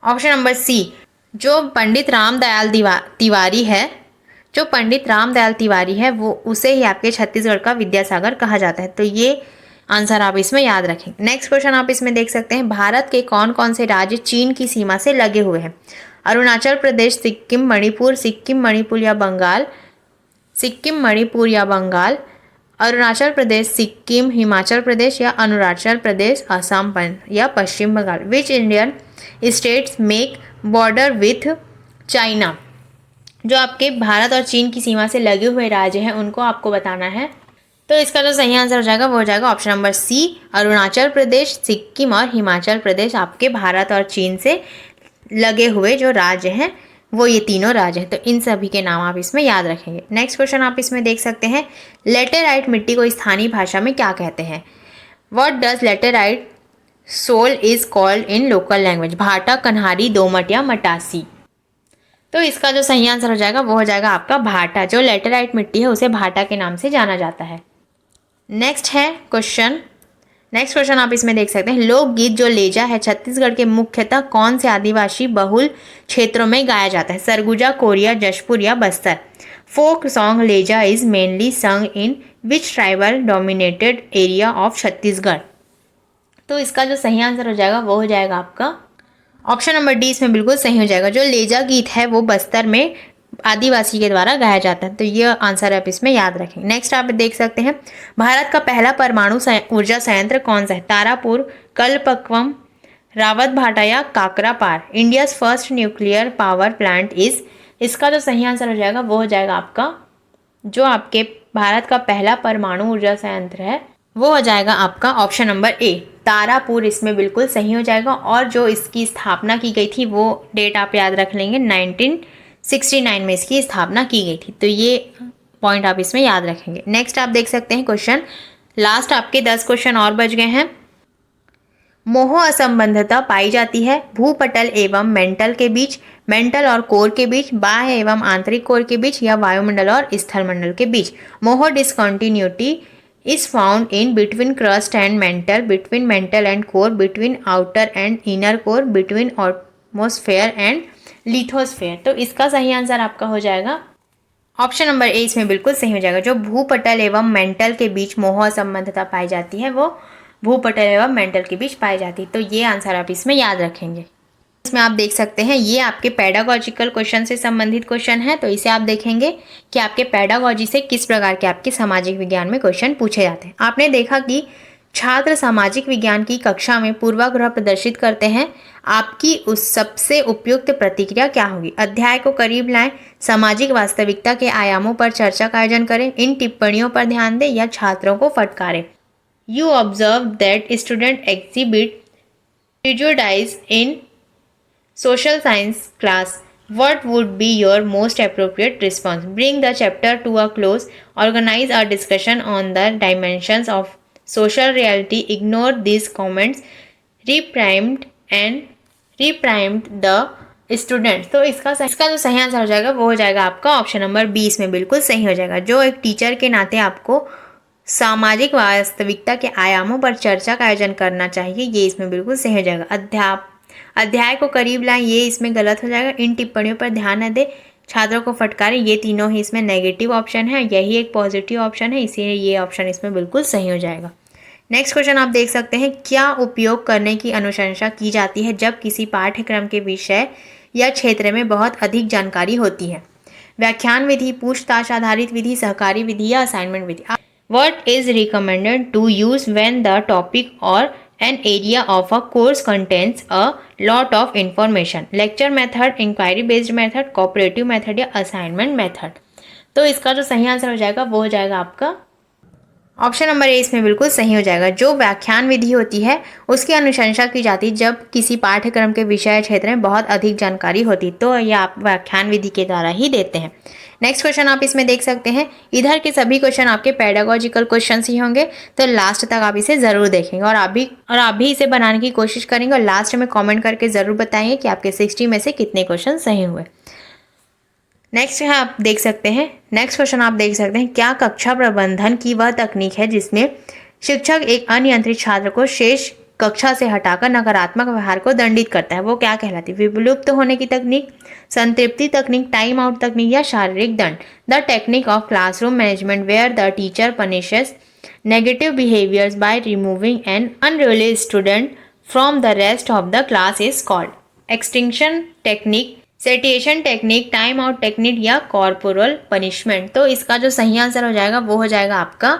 ऑप्शन नंबर सी, जो पंडित रामदयाल तिवारी है। जो पंडित रामदयाल तिवारी है वो उसे ही आपके छत्तीसगढ़ का विद्यासागर कहा जाता है। तो ये आंसर आप इसमें याद रखें। नेक्स्ट क्वेश्चन आप इसमें देख सकते हैं, भारत के कौन कौन से राज्य चीन की सीमा से लगे हुए हैं? अरुणाचल प्रदेश, सिक्किम, मणिपुर या बंगाल? सिक्किम, मणिपुर या बंगाल? अरुणाचल प्रदेश, सिक्किम, हिमाचल प्रदेश या अरुणाचल प्रदेश, असम या Paschim Bangal? Which Indian states make border with China? जो आपके भारत और चीन की सीमा से लगे हुए राज्य हैं उनको आपको बताना है। तो इसका जो सही आंसर हो जाएगा वो हो जाएगा ऑप्शन नंबर सी, अरुणाचल प्रदेश, सिक्किम और हिमाचल प्रदेश आपके भारत और चीन से लगे हुए जो राज्य हैं वो ये तीनों राज्य हैं। तो इन सभी के नाम आप इसमें याद रखेंगे। नेक्स्ट क्वेश्चन आप इसमें देख सकते हैं, लेटेराइट मिट्टी को स्थानीय भाषा में क्या कहते हैं? What does laterite soil is called in local language? Bhata, kanhari, दोमट या मटासी? तो इसका जो सही आंसर हो जाएगा वो हो जाएगा आपका भाटा। जो लेटेराइट मिट्टी है उसे भाटा के नाम से जाना जाता है। नेक्स्ट क्वेश्चन आप इसमें देख सकते हैं, लोकगीत जो लेजा है छत्तीसगढ़ के मुख्यतः कौन से आदिवासी बहुल क्षेत्रों में गाया जाता है? सरगुजा, कोरिया, जशपुर या Bastar? Folk song Leja is mainly sung in which tribal dominated area of Chhattisgarh. तो इसका जो सही आंसर हो जाएगा वो हो जाएगा आपका ऑप्शन नंबर डी इसमें बिल्कुल सही हो जाएगा। जो लेजा गीत है वो बस्तर में आदिवासी के द्वारा गाया जाता है। तो ये आंसर आप इसमें याद रखें। नेक्स्ट आप देख सकते हैं, भारत का पहला परमाणु ऊर्जा संयंत्र कौन सा है? तारापुर, कलपक्वम, रावत भाटा या Kakrapar. India's first nuclear power plant is. इसका जो सही आंसर हो जाएगा वो हो जाएगा आपका, जो आपके भारत का पहला परमाणु ऊर्जा संयंत्र है वो हो जाएगा आपका ऑप्शन नंबर ए, तारापुर इसमें बिल्कुल सही हो जाएगा। और जो इसकी स्थापना की गई थी वो डेट आप याद रख लेंगे, 1969 में इसकी स्थापना की गई थी। तो ये पॉइंट आप इसमें याद रखेंगे। नेक्स्ट आप देख सकते हैं क्वेश्चन, लास्ट आपके 10 क्वेश्चन और बच गए हैं। मोह असंबंधता पाई जाती है भूपटल एवं मेंटल के बीच, मेंटल और कोर के बीच, बाह्य एवं आंतरिक कोर के बीच या वायुमंडल और स्थलमंडल के बीच। मोह discontinuity is found in between crust and mantle, between mantle and core, between outer and inner core, between atmosphere and lithosphere। तो इसका सही आंसर आपका हो जाएगा ऑप्शन नंबर ए, इसमें बिल्कुल सही हो जाएगा। जो भूपटल एवं मेंटल के बीच मोह संबंधता पाई जाती है वो भूपटल एवं मेंटल के बीच पाई जाती है। तो ये आंसर आप इसमें याद रखेंगे। इसमें आप देख सकते हैं ये आपके पेडागॉजिकल क्वेश्चन से संबंधित क्वेश्चन है। तो इसे आप देखेंगे कि आपके पेडागॉजी से किस प्रकार के आपके सामाजिक विज्ञान में क्वेश्चन पूछे जाते हैं। आपने देखा कि छात्र सामाजिक विज्ञान की कक्षा में पूर्वाग्रह प्रदर्शित करते हैं, आपकी उस सबसे उपयुक्त प्रतिक्रिया क्या होगी? अध्याय को करीब लाएं, सामाजिक वास्तविकता के आयामों पर चर्चा का आयोजन करें, इन टिप्पणियों पर ध्यान दें या छात्रों को फटकारें। You observe that student exhibit prejudice in social science class. What would be your most appropriate response? Bring the chapter to a close. Organize a discussion on the dimensions of social reality. Ignore these comments. Reprimed the students। तो इसका जो सही answer हो जाएगा वो हो जाएगा आपका ऑप्शन नंबर 20 में बिल्कुल सही हो जाएगा। जो एक टीचर के नाते आपको सामाजिक वास्तविकता के आयामों पर चर्चा का आयोजन करना चाहिए, ये इसमें बिल्कुल सही हो जाएगा। अध्याय को करीब लाएं, ये इसमें गलत हो जाएगा। इन टिप्पणियों पर ध्यान न दें, छात्रों को फटकारें, ये तीनों ही इसमें नेगेटिव ऑप्शन है, यही एक पॉजिटिव ऑप्शन है, इसीलिए ये ऑप्शन इसमें बिल्कुल सही हो जाएगा। नेक्स्ट क्वेश्चन आप देख सकते हैं, क्या उपयोग करने की अनुशंसा की जाती है जब किसी पाठ्यक्रम के विषय या क्षेत्र में बहुत अधिक जानकारी होती है? व्याख्यान विधि, पूछताछ आधारित विधि, सहकारी विधि या assignment Vidhi. What is recommended to use when the topic or an area of a course contains a lot of information? Lecture method, inquiry based method, cooperative method या assignment method। तो इसका जो सही आंसर हो जाएगा वो हो जाएगा आपका ऑप्शन नंबर ए, इसमें बिल्कुल सही हो जाएगा। जो व्याख्यान विधि होती है उसकी अनुशंसा की जाती है जब किसी पाठ्यक्रम के विषय क्षेत्र में बहुत अधिक जानकारी होती, तो यह आप व्याख्यान विधि के द्वारा ही देते हैं। नेक्स्ट क्वेश्चन आप इसमें देख सकते हैं, इधर के सभी क्वेश्चन आपके पेडागॉजिकल क्वेश्चन ही होंगे, तो लास्ट तक आप इसे ज़रूर देखेंगे और आप भी इसे बनाने की कोशिश करेंगे और लास्ट में कमेंट करके ज़रूर बताएंगे कि आपके 60 में से कितने क्वेश्चन सही हुए। नेक्स्ट है आप देख सकते हैं, नेक्स्ट क्वेश्चन आप देख सकते हैं, क्या कक्षा प्रबंधन की वह तकनीक है जिसमें शिक्षक एक अनियंत्रित छात्र को शेष कक्षा से हटाकर नकारात्मक व्यवहार को दंडित करता है? वो क्या कहलाती है? विलुप्त होने की तकनीक, संतृप्ति तकनीक, टाइम आउट तकनीक या शारीरिक दंड। The technique of classroom management where the teacher punishes negative behaviours by removing an unruly student from the rest of the class is called extinction technique, satiation technique, time out technique या corporal punishment. तो इसका जो सही answer हो जाएगा वो हो जाएगा आपका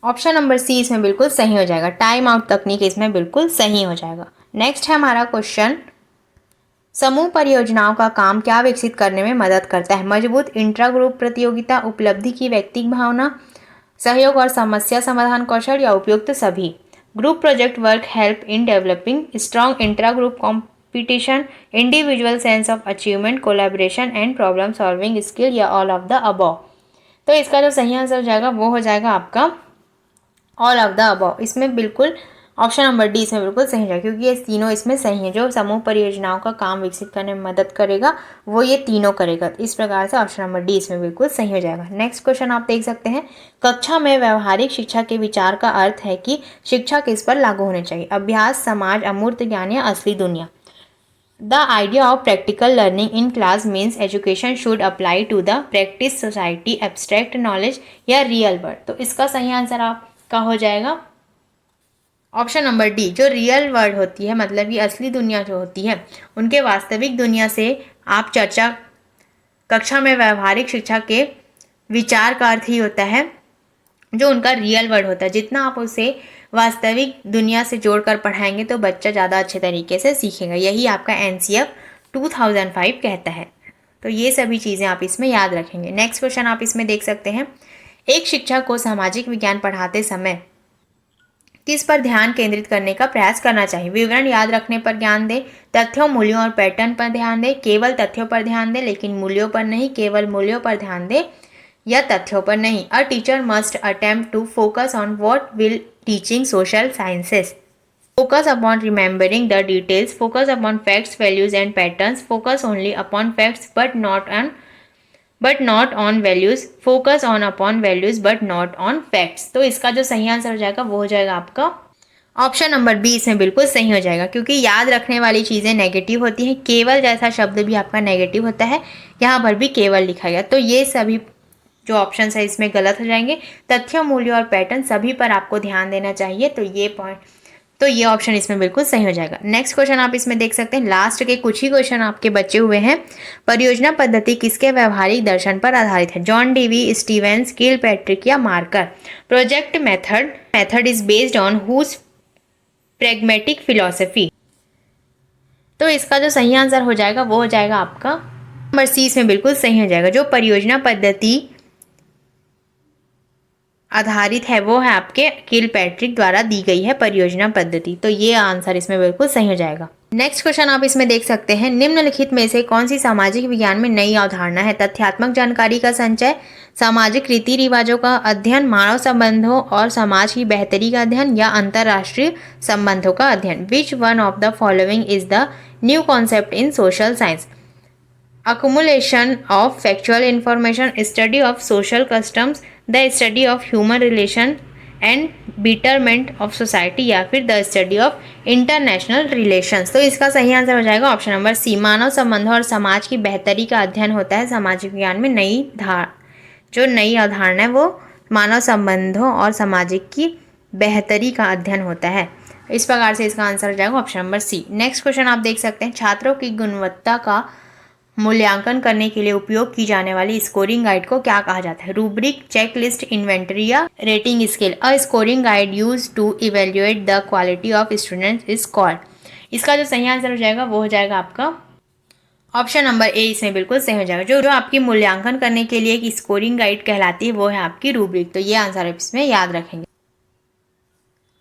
ऑप्शन नंबर सी, इसमें बिल्कुल सही हो जाएगा। टाइम आउट तकनीक इसमें बिल्कुल सही हो जाएगा। नेक्स्ट है हमारा क्वेश्चन, समूह परियोजनाओं का काम क्या विकसित करने में मदद करता है? मजबूत इंट्रा ग्रुप प्रतियोगिता, उपलब्धि की व्यक्तिगत भावना, सहयोग और समस्या समाधान कौशल या उपयुक्त सभी। Group project work help in developing strong intra group competition, individual sense of achievement, collaboration and problem solving skill या ऑल ऑफ द अबव। तो इसका जो सही आंसर हो जाएगा वो हो जाएगा आपका ऑल ऑफ द अबव। इसमें बिल्कुल ऑप्शन नंबर डी इसमें बिल्कुल सही है, क्योंकि ये तीनों इसमें सही है। जो समूह परियोजनाओं का काम विकसित करने में मदद करेगा वो ये तीनों करेगा। इस प्रकार से ऑप्शन नंबर डी इसमें बिल्कुल सही हो जाएगा। नेक्स्ट क्वेश्चन आप देख सकते हैं, कक्षा में व्यवहारिक शिक्षा के विचार का अर्थ है कि शिक्षा किस पर लागू होनी चाहिए? अभ्यास, समाज, अमूर्त ज्ञान या असली दुनिया। The idea of practical learning in class means education should apply to the practice society abstract knowledge या रियल वर्ल्ड। तो इसका सही आंसर आपका हो जाएगा ऑप्शन नंबर डी, जो रियल वर्ल्ड होती है, मतलब ये असली दुनिया जो होती है, उनके वास्तविक दुनिया से आप चर्चा कक्षा में व्यवहारिक शिक्षा के विचार का अर्थ ही होता है जो उनका रियल वर्ल्ड होता है। जितना आप उसे वास्तविक दुनिया से जोड़कर पढ़ाएंगे तो बच्चा ज़्यादा अच्छे तरीके से सीखेगा। यही आपका एनसीएफ 2005 कहता है। तो ये सभी चीज़ें आप इसमें याद रखेंगे। नेक्स्ट क्वेश्चन आप इसमें देख सकते हैं, एक शिक्षक को सामाजिक विज्ञान पढ़ाते समय किस पर ध्यान केंद्रित करने का प्रयास करना चाहिए? विवरण याद रखने पर ध्यान दें, तथ्यों, मूल्यों और पैटर्न पर ध्यान दें, केवल तथ्यों पर ध्यान दें लेकिन मूल्यों पर नहीं, केवल मूल्यों पर ध्यान दें या तथ्यों पर नहीं। A teacher must attempt to focus on what will teaching social sciences, focus upon remembering the details, focus upon facts, values and patterns, focus only upon facts but not on values, focus on upon values but not on facts. तो इसका जो सही answer हो जाएगा वो हो जाएगा आपका ऑप्शन नंबर बी, इसमें बिल्कुल सही हो जाएगा, क्योंकि याद रखने वाली चीज़ें नेगेटिव होती हैं। केवल जैसा शब्द भी आपका नेगेटिव होता है, यहाँ पर भी केवल लिखा गया। तो ये सभी जो ऑप्शन है इसमें गलत हो जाएंगे। तथ्य, मूल्य और पैटर्न सभी पर आपको ध्यान देना चाहिए। तो ये ऑप्शन इसमें बिल्कुल सही हो जाएगा। नेक्स्ट क्वेश्चन आप इसमें देख सकते हैं, लास्ट के कुछ ही क्वेश्चन आपके बचे हुए हैं। परियोजना पद्धति किसके व्यवहारिक दर्शन पर आधारित है? जॉन डीवी, स्टीवेंस, किलपैट्रिक या Marker? Project method is based on whose pragmatic philosophy? तो इसका जो सही आंसर हो जाएगा वो हो जाएगा आपका नंबर सी, इसमें बिल्कुल सही हो जाएगा। जो परियोजना पद्धति आधारित है वो है आपके किलपैट्रिक द्वारा दी गई है परियोजना पद्धति। तो ये आंसर इसमें बिल्कुल सही हो जाएगा। नेक्स्ट क्वेश्चन आप इसमें देख सकते हैं, निम्नलिखित में से कौन सी सामाजिक विज्ञान में नई अवधारणा है? तथ्यात्मक जानकारी का संचय, सामाजिक रीति रिवाजों का अध्ययन, मानव संबंधों और समाज की बेहतरी का अध्ययन या अंतरराष्ट्रीय संबंधों का अध्ययन? Which one of the following is the new concept in social science? accumulation of factual information, study of social customs, the study of human relation and betterment of society या फिर the study of international relations? तो इसका सही answer हो जाएगा option number सी, मानव संबंधों और समाज की बेहतरी का अध्ययन होता है सामाजिक विज्ञान में। जो नई अवधारणा है वो मानव संबंधों और सामाजिक की बेहतरी का अध्ययन होता है। इस प्रकार से इसका आंसर हो जाएगा option number C. Next question आप देख सकते हैं, छात्रों की गुणवत्ता का मूल्यांकन करने के लिए उपयोग की जाने वाली स्कोरिंग गाइड को क्या कहा जाता है? रूब्रिक, चेकलिस्ट, इन्वेंटरी या rating scale? A scoring guide use to evaluate the quality of students is called? इसका जो सही आंसर हो जाएगा वो हो जाएगा आपका ऑप्शन नंबर ए, इसमें बिल्कुल सही हो जाएगा। जो आपकी मूल्यांकन करने के लिए एक स्कोरिंग गाइड कहलाती है वो है आपकी रूब्रिक। तो ये आंसर आप इसमें याद रखेंगे।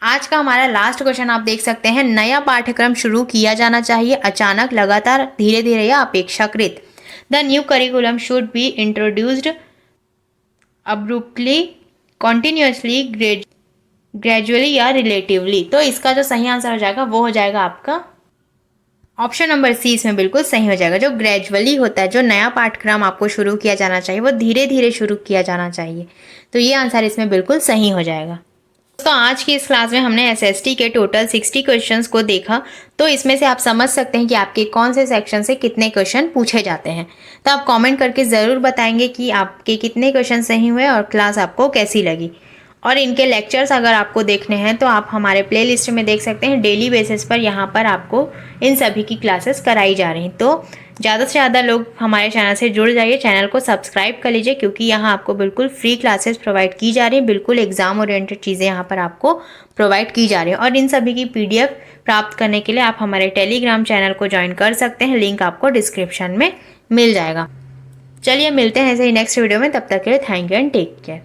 आज का हमारा लास्ट क्वेश्चन आप देख सकते हैं, नया पाठ्यक्रम शुरू किया जाना चाहिए अचानक, लगातार, धीरे धीरे या अपेक्षाकृत? The new curriculum should be introduced abruptly, continuously, gradually या रिलेटिवली? तो इसका जो सही आंसर हो जाएगा वो हो जाएगा आपका ऑप्शन नंबर सी, इसमें बिल्कुल सही हो जाएगा। जो ग्रेजुअली होता है, जो नया पाठ्यक्रम आपको शुरू किया जाना चाहिए वो धीरे धीरे शुरू किया जाना चाहिए। तो ये आंसर इसमें बिल्कुल सही हो जाएगा। दोस्तों आज की इस क्लास में हमने एसएसटी के टोटल 60 क्वेश्चंस को देखा। तो इसमें से आप समझ सकते हैं कि आपके कौन से सेक्शन से कितने क्वेश्चन पूछे जाते हैं। तो आप कमेंट करके ज़रूर बताएंगे कि आपके कितने क्वेश्चन सही हुए और क्लास आपको कैसी लगी। और इनके लेक्चर्स अगर आपको देखने हैं तो आप हमारे प्लेलिस्ट में देख सकते हैं। डेली बेसिस पर यहाँ पर आपको इन सभी की क्लासेस कराई जा रही हैं। तो ज़्यादा से ज़्यादा लोग हमारे चैनल से जुड़ जाइए, चैनल को सब्सक्राइब कर लीजिए, क्योंकि यहाँ आपको बिल्कुल फ्री क्लासेस प्रोवाइड की जा रही हैं। बिल्कुल एग्जाम ओरिएंटेड चीज़ें यहाँ पर आपको प्रोवाइड की जा रही हैं। और इन सभी की PDF प्राप्त करने के लिए आप हमारे टेलीग्राम चैनल को ज्वाइन कर सकते हैं। लिंक आपको डिस्क्रिप्शन में मिल जाएगा। चलिए मिलते हैं ऐसे ही नेक्स्ट वीडियो में। तब तक के लिए thank you and take care.